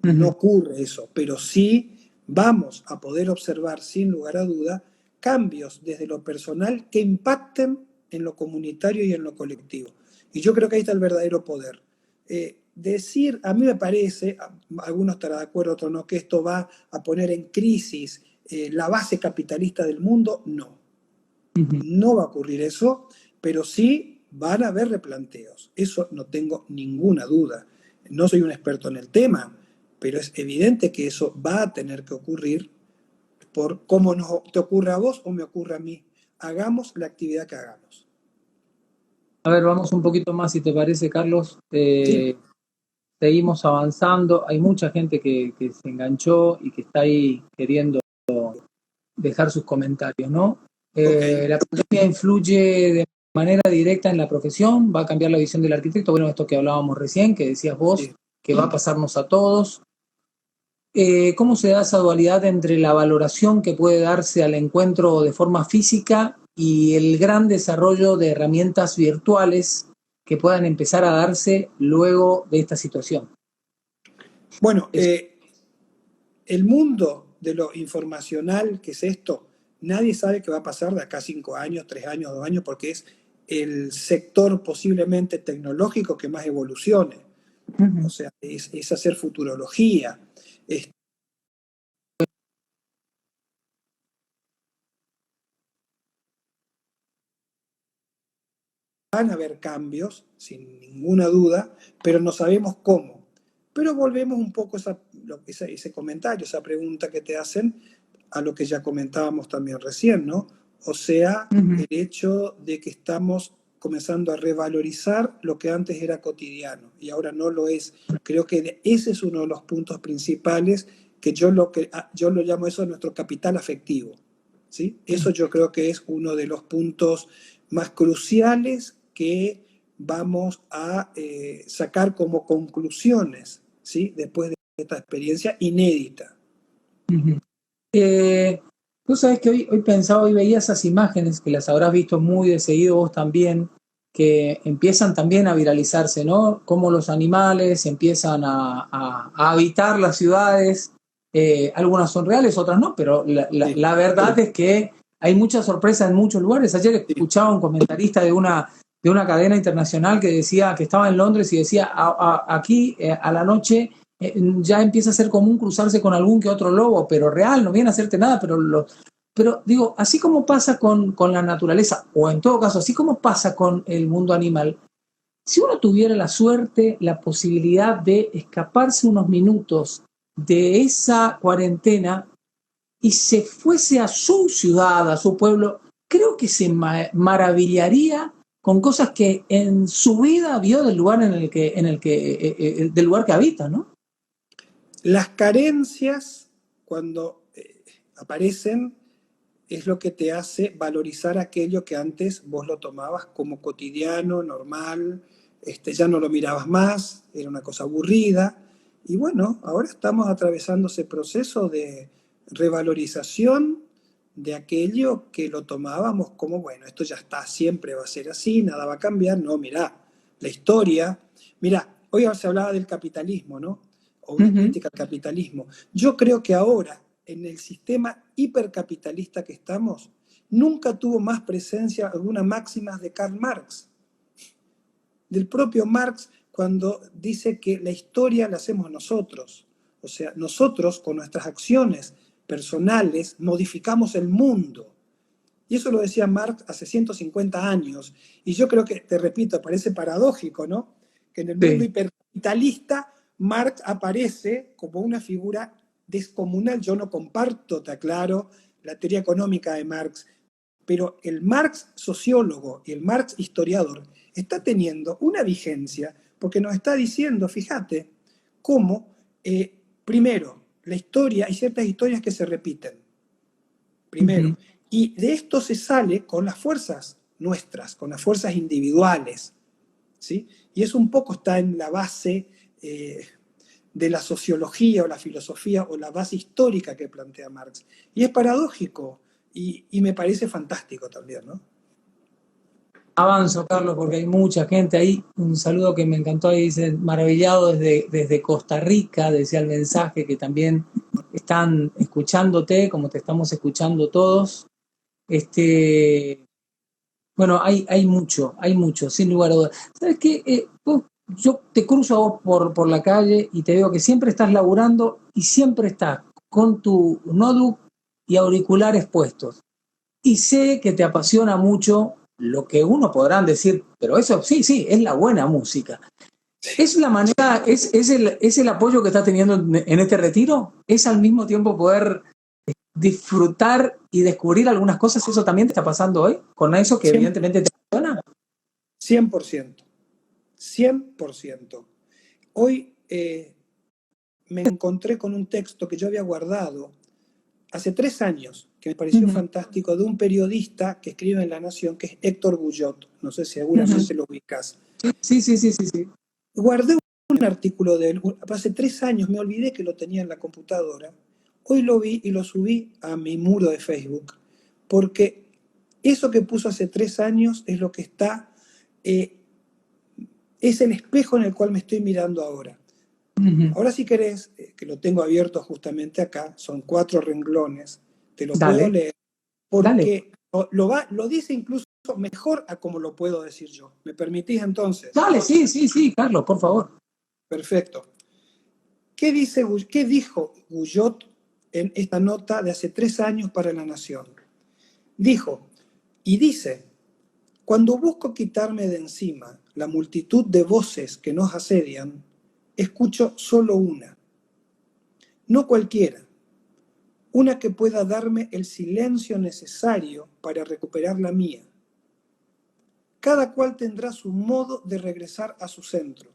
No ocurre eso, pero sí vamos a poder observar sin lugar a duda cambios desde lo personal que impacten en lo comunitario y en lo colectivo. Y yo creo que ahí está el verdadero poder. Decir, a mí me parece, algunos estarán de acuerdo, otros no, que esto va a poner en crisis la base capitalista del mundo, no. No va a ocurrir eso, pero sí van a haber replanteos. Eso no tengo ninguna duda. No soy un experto en el tema, pero es evidente que eso va a tener que ocurrir por cómo te ocurre a vos o me ocurre a mí. Hagamos la actividad que hagamos. A ver, vamos un poquito más, si te parece, Carlos. Sí. Seguimos avanzando. Hay mucha gente que se enganchó y que está ahí queriendo dejar sus comentarios, ¿no? Okay. La pandemia influye de manera directa en la profesión, va a cambiar la visión del arquitecto. Bueno, esto que hablábamos recién, que decías vos, Sí. que va a pasarnos a todos. ¿Cómo se da esa dualidad entre la valoración que puede darse al encuentro de forma física y el gran desarrollo de herramientas virtuales que puedan empezar a darse luego de esta situación? Bueno, el mundo de lo informacional, que es esto, nadie sabe qué va a pasar de acá 5 años, 3 años, 2 años, porque es el sector posiblemente tecnológico que más evolucione. O sea, es hacer futurología. Van a haber cambios, sin ninguna duda, pero no sabemos cómo. Pero volvemos un poco ese comentario, esa pregunta que te hacen a lo que ya comentábamos también recién, ¿no? O sea, el hecho de que estamos comenzando a revalorizar lo que antes era cotidiano y ahora no lo es. Creo que ese es uno de los puntos principales que yo lo llamo eso nuestro capital afectivo, ¿sí? Eso yo creo que es uno de los puntos más cruciales que vamos a sacar como conclusiones, ¿sí? Después de esta experiencia inédita. Tú sabes que hoy pensaba, hoy veía esas imágenes que las habrás visto muy de seguido vos también, que empiezan también a viralizarse, ¿no? Cómo los animales empiezan a habitar las ciudades. Algunas son reales, otras no, pero la verdad es que hay mucha sorpresa en muchos lugares. Ayer escuchaba un comentarista de una cadena internacional que decía que estaba en Londres y decía, aquí a la noche ya empieza a ser común cruzarse con algún que otro lobo, pero real, no viene a hacerte nada, pero digo, así como pasa con la naturaleza, o en todo caso, así como pasa con el mundo animal, si uno tuviera la suerte, la posibilidad de escaparse unos minutos de esa cuarentena y se fuese a su ciudad, a su pueblo, creo que se maravillaría con cosas que en su vida vio del lugar del lugar que habita, ¿no? Las carencias, cuando aparecen, es lo que te hace valorizar aquello que antes vos lo tomabas como cotidiano, normal, ya no lo mirabas más, era una cosa aburrida. Y bueno, ahora estamos atravesando ese proceso de revalorización de aquello que lo tomábamos como, bueno, esto ya está, siempre va a ser así, nada va a cambiar. No, mirá, la historia. Mirá, hoy se hablaba del capitalismo, ¿no? O una crítica al capitalismo. Yo creo que ahora, en el sistema hipercapitalista que estamos, nunca tuvo más presencia algunas máximas de Karl Marx, del propio Marx, cuando dice que la historia la hacemos nosotros. O sea, nosotros con nuestras acciones personales, modificamos el mundo. Y eso lo decía Marx hace 150 años. Y yo creo que, te repito, parece paradójico, ¿no? Que en el mundo Sí. hipercapitalista Marx aparece como una figura descomunal. Yo no comparto, te aclaro, la teoría económica de Marx, pero el Marx sociólogo y el Marx historiador está teniendo una vigencia porque nos está diciendo, fíjate, cómo, primero, la historia, hay ciertas historias que se repiten, primero, Ujú. y de esto se sale con las fuerzas nuestras, con las fuerzas individuales, ¿sí? Y eso un poco está en la base de la sociología o la filosofía o la base histórica que plantea Marx. Y es paradójico y me parece fantástico también, ¿no? Avanzo, Carlos, porque hay mucha gente ahí. Un saludo que me encantó ahí, dice, maravillado desde Costa Rica, decía el mensaje, que también están escuchándote, como te estamos escuchando todos. Este, bueno, hay mucho, sin lugar a dudas. ¿Sabes qué? Yo te cruzo a vos por la calle y te veo que siempre estás laburando y siempre estás con tu notebook y auriculares puestos. Y sé que te apasiona mucho lo que uno podrán decir, pero eso sí, sí, es la buena música. ¿Es la manera, es el apoyo que estás teniendo en este retiro? ¿Es al mismo tiempo poder disfrutar y descubrir algunas cosas? ¿Eso también te está pasando hoy? ¿Con eso que 100%, evidentemente te apasiona? 100%, 100%. Hoy me encontré con un texto que yo había guardado hace 3 años, que me pareció Uh-huh. fantástico, de un periodista que escribe en La Nación, que es Héctor Guyot. No sé si Uh-huh. seguramente lo ubicas. Sí, sí, sí, sí, sí. Guardé un artículo de él, hace 3 años, me olvidé que lo tenía en la computadora. Hoy lo vi y lo subí a mi muro de Facebook, porque eso que puso hace 3 años es lo que está, eh, es el espejo en el cual me estoy mirando ahora. Uh-huh. Ahora si querés, que lo tengo abierto justamente acá, son 4 renglones, te lo puedo Dale, leer, dale. porque lo dice incluso mejor a como lo puedo decir yo. ¿Me permitís entonces? Dale, sí, sí, sí, Carlos, por favor. Perfecto. ¿Qué dijo Guyot en esta nota de hace 3 años para La Nación? Dijo, y dice, cuando busco quitarme de encima la multitud de voces que nos asedian, escucho solo una, no cualquiera, una que pueda darme el silencio necesario para recuperar la mía. Cada cual tendrá su modo de regresar a su centro.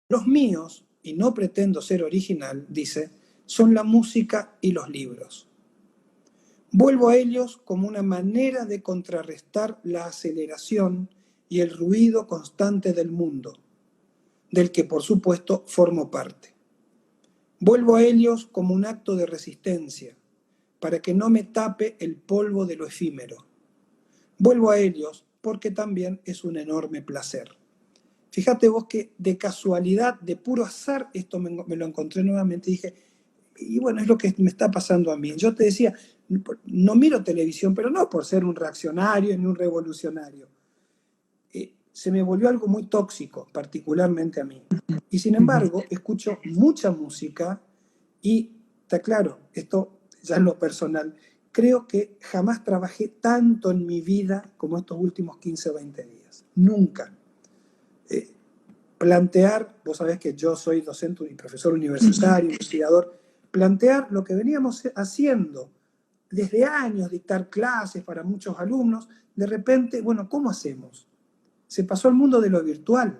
Los míos, y no pretendo ser original, dice, son la música y los libros. Vuelvo a ellos como una manera de contrarrestar la aceleración y el ruido constante del mundo, del que por supuesto formo parte. Vuelvo a ellos como un acto de resistencia, para que no me tape el polvo de lo efímero. Vuelvo a ellos porque también es un enorme placer. Fíjate vos que de casualidad, de puro azar, esto me lo encontré nuevamente y dije, y bueno, es lo que me está pasando a mí. Yo te decía, no miro televisión, pero no por ser un reaccionario ni un revolucionario. Se me volvió algo muy tóxico, particularmente a mí. Y sin Uh-huh. embargo, escucho mucha música y, está claro, esto ya en lo personal, creo que jamás trabajé tanto en mi vida como estos últimos 15 o 20 días. Nunca. Eh, Plantear, vos sabés que yo soy docente y profesor universitario, investigador, plantear lo que veníamos haciendo desde años, dictar clases para muchos alumnos, de repente, bueno, ¿cómo hacemos? Se pasó al mundo de lo virtual.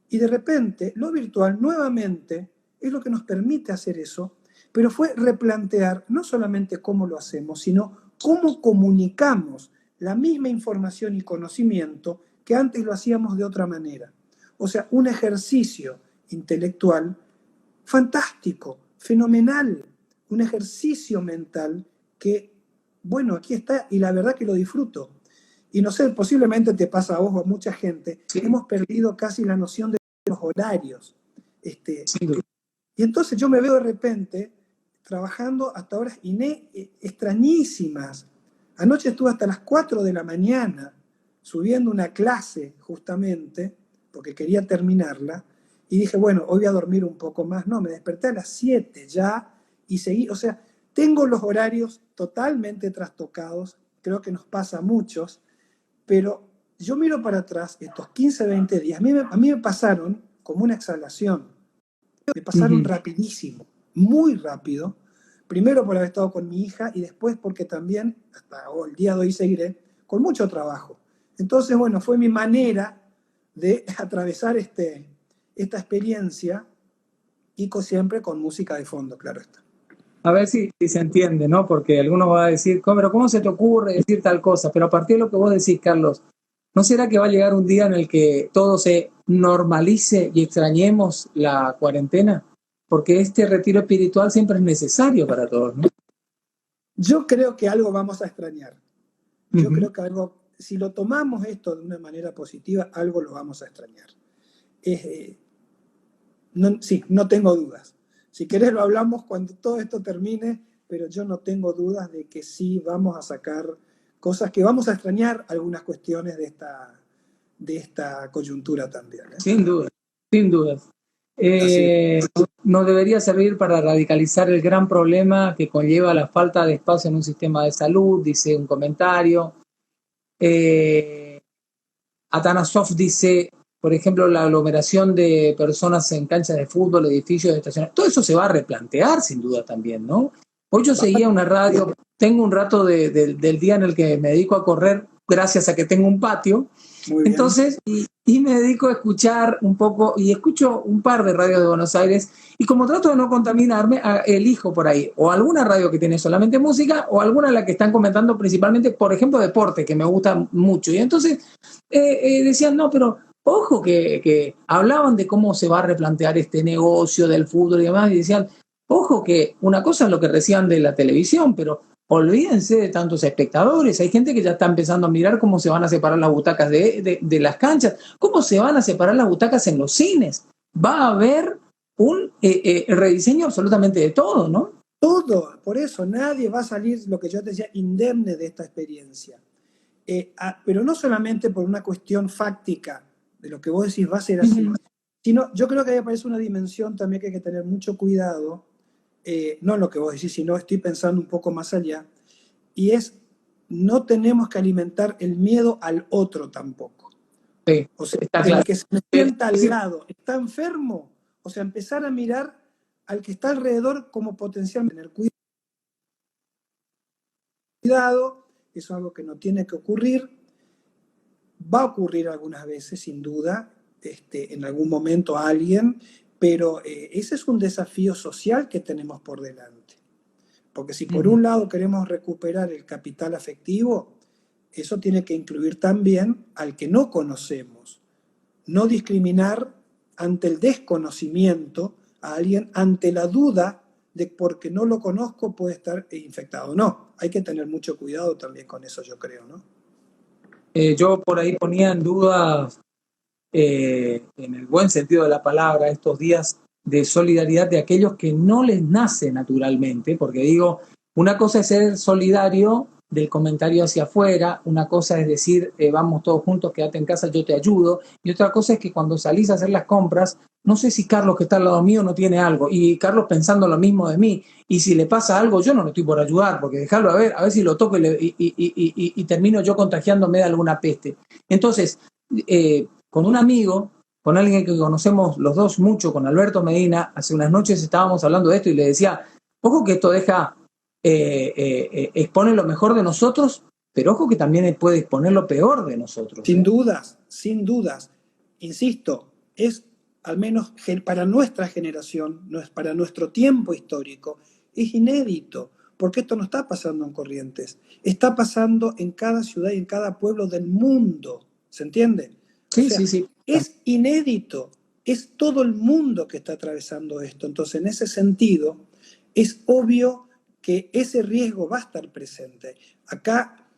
Y de repente, lo virtual nuevamente es lo que nos permite hacer eso, pero fue replantear no solamente cómo lo hacemos, sino cómo comunicamos la misma información y conocimiento que antes lo hacíamos de otra manera. O sea, un ejercicio intelectual fantástico, fenomenal, un ejercicio mental que, bueno, aquí está y la verdad que lo disfruto. Y no sé, posiblemente te pasa a vos o a mucha gente, Sí, hemos perdido casi la noción de los horarios. Este, sin duda. y entonces yo me veo de repente trabajando hasta horas extrañísimas. Anoche estuve hasta las 4 de la mañana subiendo una clase justamente, porque quería terminarla, y dije, bueno, hoy voy a dormir un poco más. No, me desperté a las 7 ya y seguí, o sea, Tengo los horarios totalmente trastocados, creo que nos pasa a muchos, pero yo miro para atrás estos 15, 20 días, a mí me pasaron como una exhalación, me pasaron rapidísimo, muy rápido, primero por haber estado con mi hija y después porque también, hasta el día de hoy seguiré, con mucho trabajo. Entonces, bueno, fue mi manera de atravesar esta experiencia y siempre con música de fondo, claro está. A ver si se entiende, ¿no? Porque algunos van a decir, pero ¿cómo se te ocurre decir tal cosa? Pero a partir de lo que vos decís, Carlos, ¿no será que va a llegar un día en el que todo se normalice y extrañemos la cuarentena? Porque este retiro espiritual siempre es necesario para todos, ¿no? Yo creo que algo vamos a extrañar. Yo creo que algo, si lo tomamos esto de una manera positiva, algo lo vamos a extrañar. Sí, no tengo dudas. Si querés lo hablamos cuando todo esto termine, pero yo no tengo dudas de que sí vamos a sacar cosas que vamos a extrañar, algunas cuestiones de esta coyuntura también. Sin duda, sin dudas. Nos debería servir para radicalizar el gran problema que conlleva la falta de espacio en un sistema de salud, dice un comentario. Atanasov dice, por ejemplo, la aglomeración de personas en canchas de fútbol, edificios de estaciones, todo eso se va a replantear sin duda también, ¿no? Hoy yo seguía una radio, tengo un rato del día en el que me dedico a correr gracias a que tengo un patio. Entonces, y me dedico a escuchar un poco, y escucho un par de radios de Buenos Aires, y como trato de no contaminarme, elijo por ahí, o alguna radio que tiene solamente música, o alguna en la que están comentando principalmente, por ejemplo, deporte, que me gusta mucho. Y entonces decían, no, pero ojo que hablaban de cómo se va a replantear este negocio del fútbol y demás, y decían, ojo que una cosa es lo que reciban de la televisión, pero olvídense de tantos espectadores. Hay gente que ya está empezando a mirar cómo se van a separar las butacas de las canchas, cómo se van a separar las butacas en los cines. Va a haber un rediseño absolutamente de todo, ¿no? Todo, por eso nadie va a salir, lo que yo te decía, indemne de esta experiencia. Pero no solamente por una cuestión fáctica de lo que vos decís va a ser así, sino yo creo que ahí aparece una dimensión también que hay que tener mucho cuidado, no en lo que vos decís, sino estoy pensando un poco más allá, y es, no tenemos que alimentar el miedo al otro tampoco. Sí, o sea, está el claro. que se sienta al lado, está enfermo, o sea, empezar a mirar al que está alrededor como potencialmente tener cuidado, eso es algo que no tiene que ocurrir, va a ocurrir algunas veces, sin duda, en algún momento a alguien, pero ese es un desafío social que tenemos por delante. Porque si por un lado queremos recuperar el capital afectivo, eso tiene que incluir también al que no conocemos. No discriminar ante el desconocimiento a alguien, ante la duda de porque no lo conozco puede estar infectado. No, hay que tener mucho cuidado también con eso, yo creo, ¿no? Yo por ahí ponía en duda, en el buen sentido de la palabra, estos días de solidaridad de aquellos que no les nace naturalmente, porque digo, una cosa es ser solidario del comentario hacia afuera, una cosa es decir, vamos todos juntos, quédate en casa, yo te ayudo, y otra cosa es que cuando salís a hacer las compras, no sé si Carlos que está al lado mío no tiene algo, y Carlos pensando lo mismo de mí, y si le pasa algo, yo no lo estoy por ayudar, porque dejarlo a ver si lo toco y termino yo contagiándome de alguna peste. Entonces, con un amigo, con alguien que conocemos los dos mucho, con Alberto Medina, hace unas noches estábamos hablando de esto y le decía, ojo que esto expone lo mejor de nosotros, pero ojo que también puede exponer lo peor de nosotros. Sin dudas, sin dudas. Insisto, es al menos para nuestra generación, no es para nuestro tiempo histórico, es inédito, porque esto no está pasando en Corrientes, está pasando en cada ciudad y en cada pueblo del mundo, ¿se entiende? Sí, sí. Es inédito, es todo el mundo que está atravesando esto, entonces en ese sentido es obvio que ese riesgo va a estar presente. Acá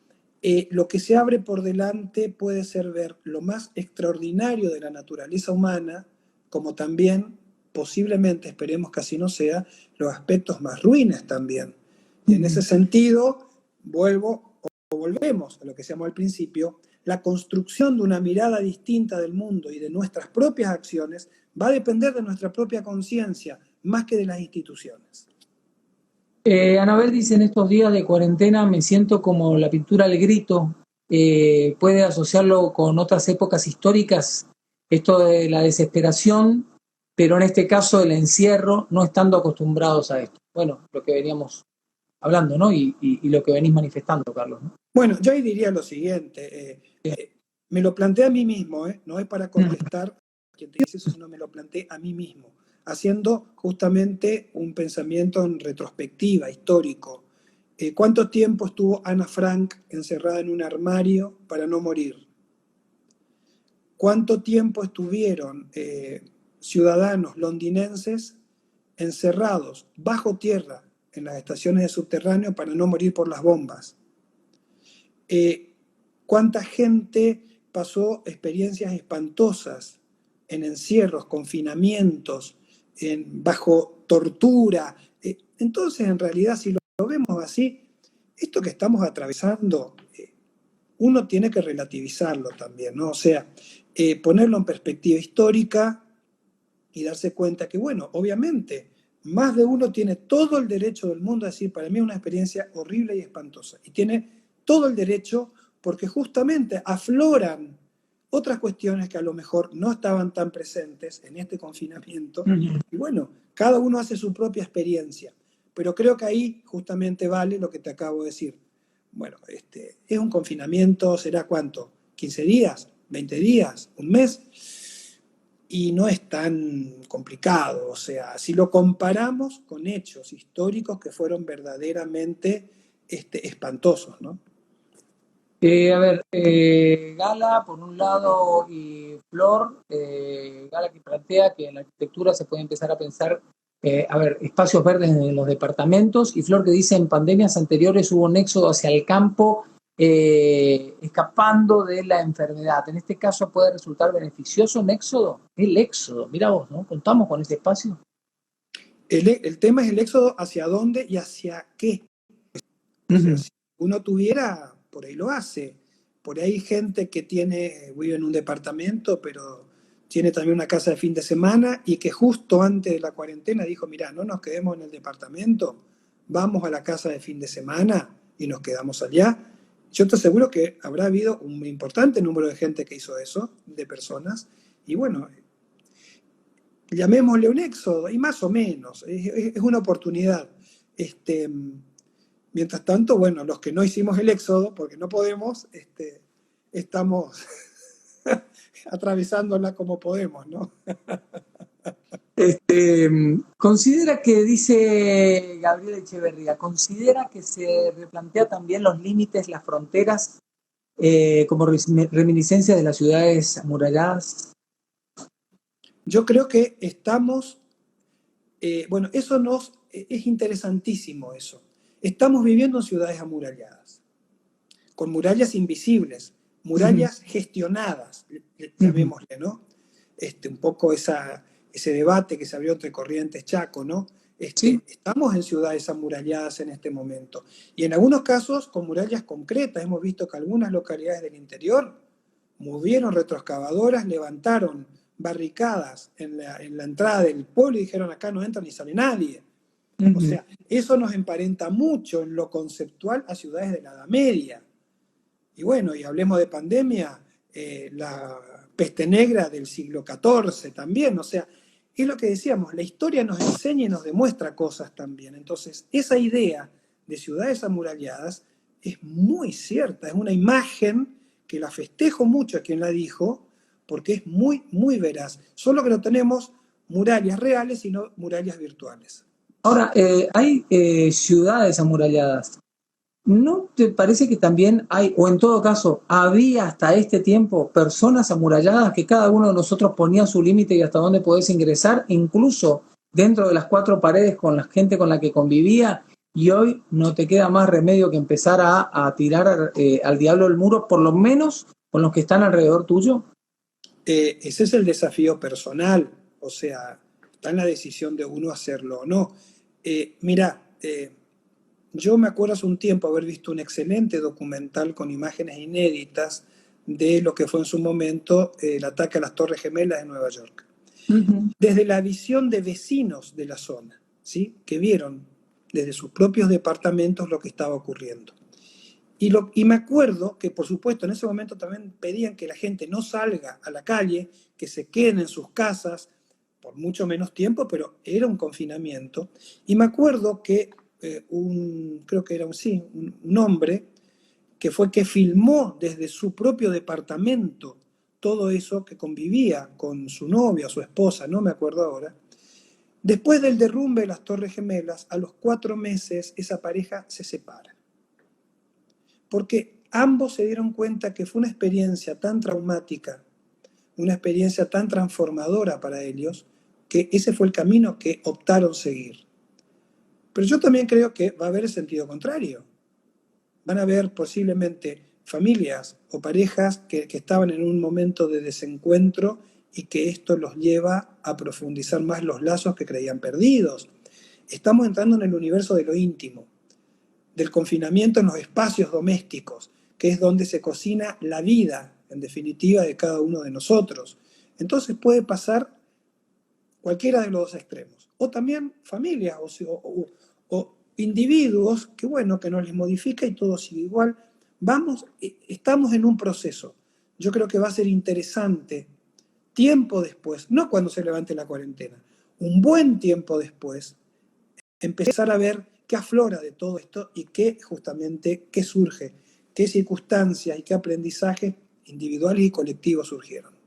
lo que se abre por delante puede ser ver lo más extraordinario de la naturaleza humana, como también, posiblemente, esperemos que así no sea, los aspectos más ruines también. Y en ese sentido, volvemos a lo que se llamó al principio, la construcción de una mirada distinta del mundo y de nuestras propias acciones va a depender de nuestra propia conciencia, más que de las instituciones. Anabel dice, en estos días de cuarentena me siento como la pintura al grito. Puede asociarlo con otras épocas históricas, esto de la desesperación, pero en este caso el encierro, no estando acostumbrados a esto. Bueno, lo que veníamos hablando, ¿no? Y lo que venís manifestando, Carlos, ¿no? Bueno, yo ahí diría lo siguiente, me lo planteé a mí mismo, no es para contestar a quien te dice eso, sino me lo planteé a mí mismo, haciendo justamente un pensamiento en retrospectiva, histórico. ¿Cuánto tiempo estuvo Ana Frank encerrada en un armario para no morir? ¿Cuánto tiempo estuvieron ciudadanos londinenses encerrados bajo tierra en las estaciones de subterráneo para no morir por las bombas? ¿Cuánta gente pasó experiencias espantosas en encierros, confinamientos, bajo tortura? Entonces, en realidad, si lo vemos así, esto que estamos atravesando, uno tiene que relativizarlo también, ¿no? O sea, ponerlo en perspectiva histórica y darse cuenta que, bueno, obviamente, más de uno tiene todo el derecho del mundo a decir, para mí es una experiencia horrible y espantosa. Y tiene todo el derecho porque justamente afloran otras cuestiones que a lo mejor no estaban tan presentes en este confinamiento. Y bueno, cada uno hace su propia experiencia. Pero creo que ahí justamente vale lo que te acabo de decir. Bueno, es un confinamiento, ¿será cuánto? ¿15 días? ¿20 días? ¿Un mes? Y no es tan complicado, o sea, si lo comparamos con hechos históricos que fueron verdaderamente espantosos, ¿no? Gala por un lado y Flor, Gala que plantea que en la arquitectura se puede empezar a pensar, espacios verdes en los departamentos, y Flor que dice en pandemias anteriores hubo un éxodo hacia el campo, escapando de la enfermedad. En este caso puede resultar beneficioso un éxodo, el éxodo, mira vos, ¿no? Contamos con ese espacio. El tema es el éxodo hacia dónde y hacia qué. O sea, si uno tuviera, por ahí lo hace. Por ahí hay gente que vive en un departamento, pero tiene también una casa de fin de semana y que justo antes de la cuarentena dijo, mira, no nos quedemos en el departamento, vamos a la casa de fin de semana y nos quedamos allá. Yo te aseguro que habrá habido un importante número de gente que hizo eso, de personas, y bueno, llamémosle un éxodo, y más o menos, es una oportunidad. Mientras tanto, bueno, los que no hicimos el éxodo, porque no podemos, estamos atravesándola como podemos, ¿no? Considera que, dice Gabriel Echeverría, considera que se replantea también los límites, las fronteras, como reminiscencia de las ciudades amuralladas. Yo creo que estamos, bueno, es interesantísimo eso. Estamos viviendo en ciudades amuralladas, con murallas invisibles, murallas gestionadas, llamémosle, ¿no? Un poco ese debate que se abrió entre Corrientes Chaco, ¿no? Sí. Estamos en ciudades amuralladas en este momento. Y en algunos casos con murallas concretas. Hemos visto que algunas localidades del interior movieron retroexcavadoras, levantaron barricadas en la entrada del pueblo y dijeron acá no entra ni sale nadie. O sea, eso nos emparenta mucho en lo conceptual a ciudades de la Edad Media. Y bueno, y hablemos de pandemia, la peste negra del siglo XIV también, o sea, es lo que decíamos, la historia nos enseña y nos demuestra cosas también. Entonces, esa idea de ciudades amuralladas es muy cierta, es una imagen que la festejo mucho a quien la dijo, porque es muy, muy veraz. Solo que no tenemos murallas reales, sino murallas virtuales. Ahora, hay ciudades amuralladas. ¿No te parece que también hay, o en todo caso, había hasta este tiempo personas amuralladas que cada uno de nosotros ponía su límite y hasta dónde podés ingresar, incluso dentro de las cuatro paredes con la gente con la que convivía, y hoy no te queda más remedio que empezar a tirar al diablo el muro, por lo menos con los que están alrededor tuyo? Ese es el desafío personal, o sea, está en la decisión de uno hacerlo o no. Mira, yo me acuerdo hace un tiempo haber visto un excelente documental con imágenes inéditas de lo que fue en su momento el ataque a las Torres Gemelas de Nueva York. Desde la visión de vecinos de la zona, ¿sí? Que vieron desde sus propios departamentos lo que estaba ocurriendo. Y me acuerdo que, por supuesto, en ese momento también pedían que la gente no salga a la calle, que se queden en sus casas por mucho menos tiempo, pero era un confinamiento. Y me acuerdo que creo que era un hombre que fue que filmó desde su propio departamento todo eso, que convivía con su novia, su esposa, no me acuerdo ahora. Después del derrumbe de las Torres Gemelas, a los 4 meses esa pareja se separa. Porque ambos se dieron cuenta que fue una experiencia tan traumática, una experiencia tan transformadora para ellos, que ese fue el camino que optaron seguir. Pero yo también creo que va a haber el sentido contrario. Van a haber posiblemente familias o parejas que estaban en un momento de desencuentro y que esto los lleva a profundizar más los lazos que creían perdidos. Estamos entrando en el universo de lo íntimo, del confinamiento en los espacios domésticos, que es donde se cocina la vida, en definitiva, de cada uno de nosotros. Entonces puede pasar cualquiera de los dos extremos. O también familias o individuos que, bueno, que no les modifica y todo sigue igual. Estamos en un proceso. Yo creo que va a ser interesante tiempo después, no cuando se levante la cuarentena, un buen tiempo después, empezar a ver qué aflora de todo esto y qué surge, qué circunstancias y qué aprendizajes individuales y colectivos surgieron.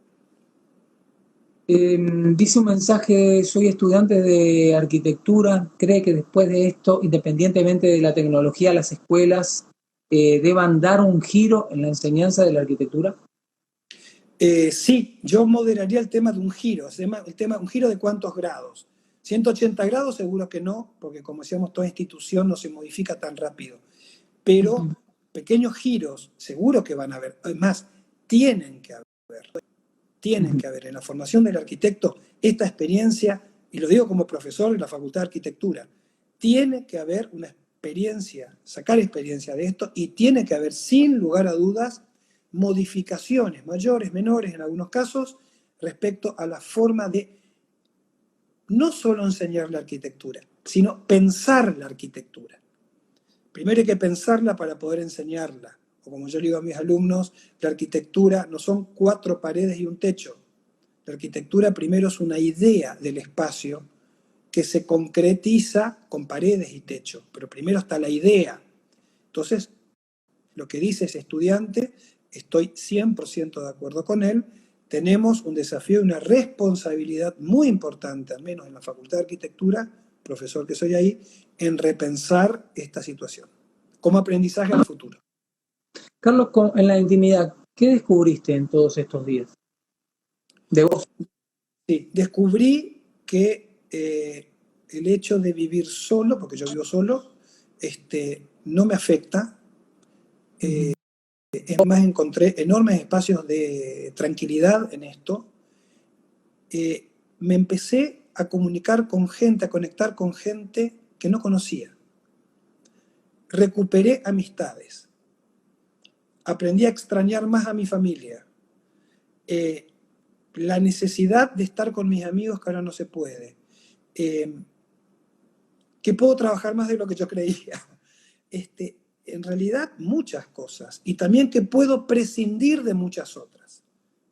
Dice un mensaje: soy estudiante de arquitectura, cree que después de esto, independientemente de la tecnología, las escuelas deban dar un giro en la enseñanza de la arquitectura. Sí, yo moderaría el tema de un giro, un giro de cuántos grados. 180 grados seguro que no, porque como decíamos, toda institución no se modifica tan rápido. Pero pequeños giros seguro que van a haber. Además, tienen que haber en la formación del arquitecto esta experiencia, y lo digo como profesor de la Facultad de Arquitectura, tiene que haber una experiencia, sacar experiencia de esto, y tiene que haber, sin lugar a dudas, modificaciones mayores, menores en algunos casos, respecto a la forma de no solo enseñar la arquitectura, sino pensar la arquitectura. Primero hay que pensarla para poder enseñarla. O como yo le digo a mis alumnos, la arquitectura no son 4 paredes y un techo. La arquitectura primero es una idea del espacio que se concretiza con paredes y techo, pero primero está la idea. Entonces, lo que dice ese estudiante, estoy 100% de acuerdo con él, tenemos un desafío y una responsabilidad muy importante, al menos en la Facultad de Arquitectura, profesor que soy ahí, en repensar esta situación, como aprendizaje al futuro. Carlos, en la intimidad, ¿qué descubriste en todos estos días de vos? Sí, descubrí que el hecho de vivir solo, porque yo vivo solo, no me afecta. Es más, encontré enormes espacios de tranquilidad en esto. Me empecé a comunicar con gente, a conectar con gente que no conocía. Recuperé amistades. Aprendí a extrañar más a mi familia. La necesidad de estar con mis amigos que ahora no se puede. Que puedo trabajar más de lo que yo creía. En realidad, muchas cosas. Y también que puedo prescindir de muchas otras.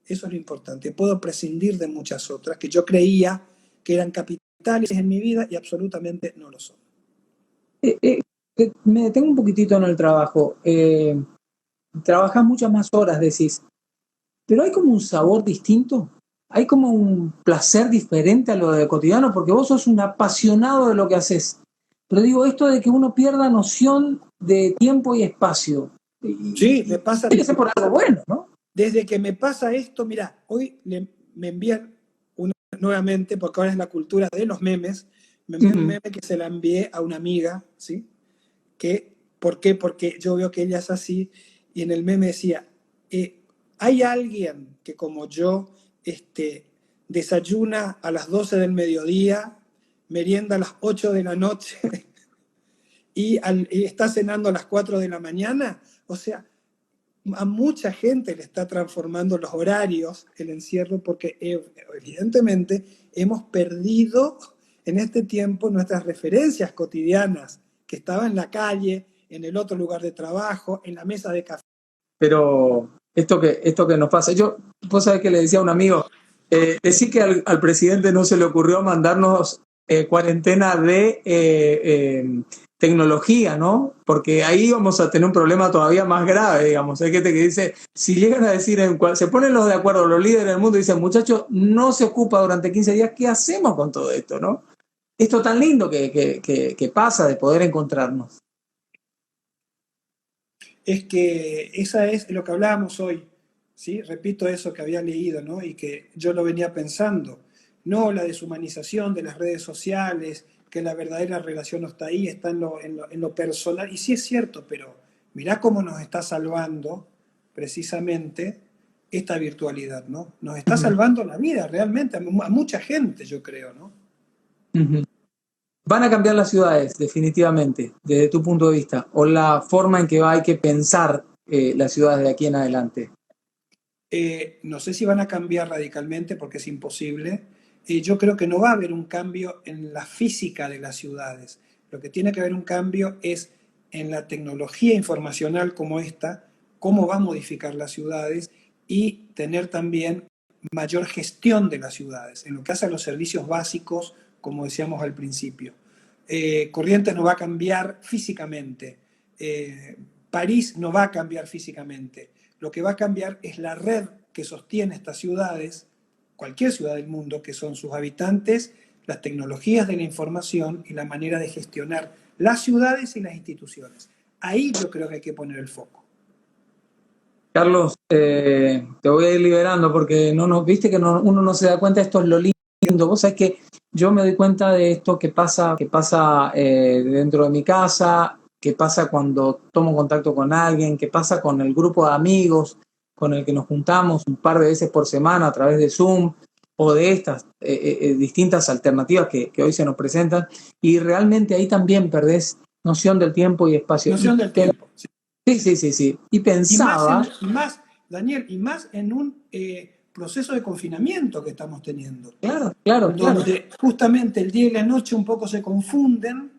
Eso es lo importante. Puedo prescindir de muchas otras que yo creía que eran capitales en mi vida y absolutamente no lo son. Me detengo un poquitito en el trabajo. Trabajas muchas más horas, decís, pero hay como un sabor distinto, hay como un placer diferente a lo de cotidiano, porque vos sos un apasionado de lo que haces. Pero digo, esto de que uno pierda noción de tiempo y espacio. Sí, me pasa. Tiene que ser por algo bueno, ¿no? Desde que me pasa esto, mira, hoy me envían nuevamente, porque ahora es la cultura de los memes, me envían un meme que se la envié a una amiga, ¿sí? ¿Por qué? Porque yo veo que ella es así, y en el meme decía, hay alguien que como yo desayuna a las 12 del mediodía, merienda a las 8 de la noche y está cenando a las 4 de la mañana. O sea, a mucha gente le está transformando los horarios el encierro, porque evidentemente hemos perdido en este tiempo nuestras referencias cotidianas que estaban en la calle, en el otro lugar de trabajo, en la mesa de café. Pero esto que nos pasa, vos sabés que le decía a un amigo, decir que al presidente no se le ocurrió mandarnos cuarentena de tecnología, ¿no? Porque ahí vamos a tener un problema todavía más grave, digamos. Hay gente que dice, si llegan a decir, se ponen los de acuerdo, los líderes del mundo, y dicen, muchachos, no se ocupa durante 15 días, ¿qué hacemos con todo esto, no? Esto tan lindo que pasa de poder encontrarnos. Es que esa es lo que hablábamos hoy, ¿sí? Repito eso que había leído, ¿no? Y que yo lo venía pensando. No la deshumanización de las redes sociales, que la verdadera relación no está ahí, está en lo personal. Y sí es cierto, pero mirá cómo nos está salvando precisamente esta virtualidad, ¿no? Nos está salvando la vida realmente a mucha gente, yo creo, ¿no? Uh-huh. Van a cambiar las ciudades, definitivamente, desde tu punto de vista, o la forma en que hay que pensar las ciudades de aquí en adelante. No sé si van a cambiar radicalmente porque es imposible. Yo creo que no va a haber un cambio en la física de las ciudades. Lo que tiene que haber un cambio es en la tecnología informacional como esta, cómo va a modificar las ciudades y tener también mayor gestión de las ciudades, en lo que hace a los servicios básicos, como decíamos al principio. Corrientes no va a cambiar físicamente, París no va a cambiar físicamente. Lo que va a cambiar es la red que sostiene estas ciudades, cualquier ciudad del mundo, que son sus habitantes, las tecnologías de la información y la manera de gestionar las ciudades y las instituciones. Ahí yo creo que hay que poner el foco. Carlos, te voy a ir liberando porque viste que uno no se da cuenta, esto es lo lindo. Vos sabés que yo me doy cuenta de esto que pasa dentro de mi casa, que pasa cuando tomo contacto con alguien, que pasa con el grupo de amigos con el que nos juntamos un par de veces por semana a través de Zoom o de estas distintas alternativas que hoy se nos presentan, y realmente ahí también perdés noción del tiempo y espacio. Noción del tiempo. Sí. Sí. Y pensaba... Daniel, y más en un proceso de confinamiento que estamos teniendo. Claro. Donde justamente el día y la noche un poco se confunden,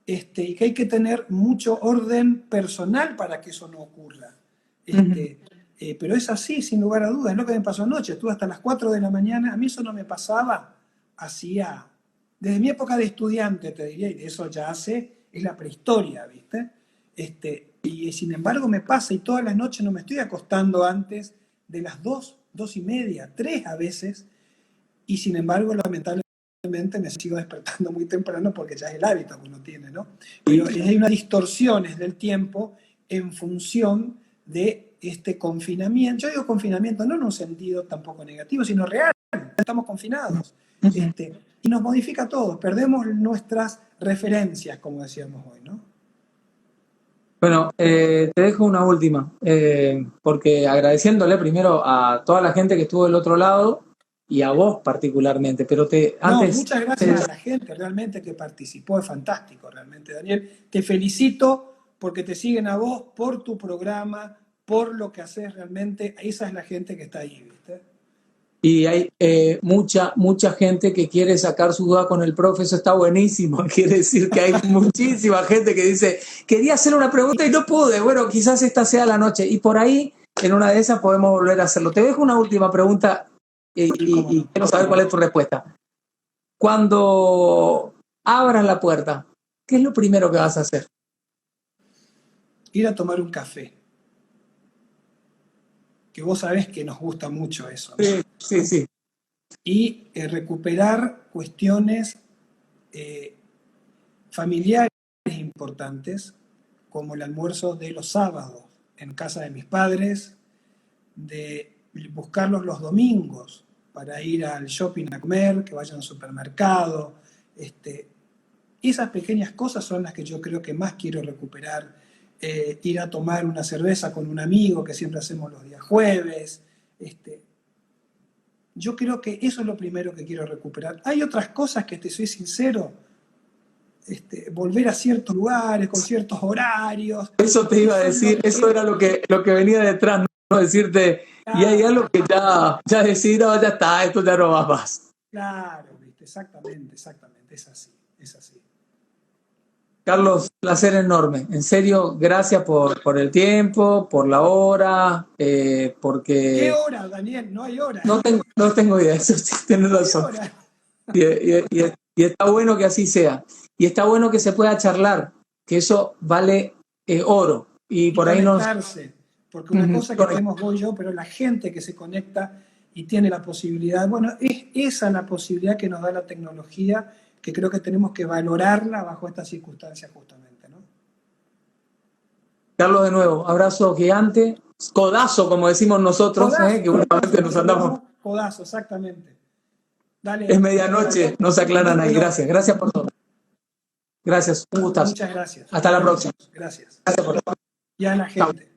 y que hay que tener mucho orden personal para que eso no ocurra. Pero es así, sin lugar a dudas. Es lo que me pasó anoche. Estuve hasta las 4 de la mañana. A mí eso no me pasaba desde mi época de estudiante, te diría, y de eso ya es la prehistoria, ¿viste? Y sin embargo me pasa, y todas las noches no me estoy acostando antes de las 2:30, 3 a veces, y sin embargo lamentablemente me sigo despertando muy temprano porque ya es el hábito que uno tiene, ¿no? Pero hay unas distorsiones del tiempo en función de este confinamiento. Yo digo confinamiento no en un sentido tampoco negativo, sino real. Estamos confinados. Y nos modifica todo. Perdemos nuestras referencias, como decíamos hoy, ¿no? Bueno, te dejo una última, porque agradeciéndole primero a toda la gente que estuvo del otro lado y a vos particularmente, pero muchas gracias a la gente realmente que participó, es fantástico realmente, Daniel. Te felicito porque te siguen a vos, por tu programa, por lo que haces realmente. Esa es la gente que está ahí, ¿viste? Y hay mucha gente que quiere sacar su duda con el profe, eso está buenísimo. Quiere decir que hay muchísima gente que dice, quería hacer una pregunta y no pude. Bueno, quizás esta sea la noche. Y por ahí, en una de esas, podemos volver a hacerlo. Te dejo una última pregunta y quiero saber cuál es tu respuesta. Cuando abras la puerta, ¿qué es lo primero que vas a hacer? Ir a tomar un café. Que vos sabés que nos gusta mucho eso, ¿no? Sí. Y recuperar cuestiones familiares importantes, como el almuerzo de los sábados en casa de mis padres, de buscarlos los domingos para ir al shopping a comer, que vayan al supermercado. Esas pequeñas cosas son las que yo creo que más quiero recuperar. Ir a tomar una cerveza con un amigo, que siempre hacemos los días jueves. Yo creo que eso es lo primero que quiero recuperar. Hay otras cosas que, te soy sincero, volver a ciertos lugares, con ciertos horarios. Eso te iba a decir, eso era lo que venía detrás, ¿no? Decirte, claro. Y hay algo que ya decidí, no, ya está, esto ya no va más. Claro, exactamente, es así, es así. Carlos, placer enorme. En serio, gracias por el tiempo, por la hora, porque... ¿Qué hora, Daniel? No hay hora. No tengo idea, eso sí, tienes razón. Y está bueno que así sea. Y está bueno que se pueda charlar, que eso vale oro. Y por ahí nos... Porque una cosa que tenemos vos y yo, pero la gente que se conecta y tiene la posibilidad, bueno, es esa la posibilidad que nos da la tecnología, que creo que tenemos que valorarla bajo estas circunstancias justamente, ¿no? Carlos, de nuevo, abrazo gigante, codazo, como decimos nosotros, codazo, que últimamente nos andamos... Codazo, exactamente. Dale, es medianoche, no se aclaran ahí. Gracias por todo. Gracias, un gustazo. Muchas gracias. Hasta la próxima. Gracias. Gracias por todo. Y a la gente.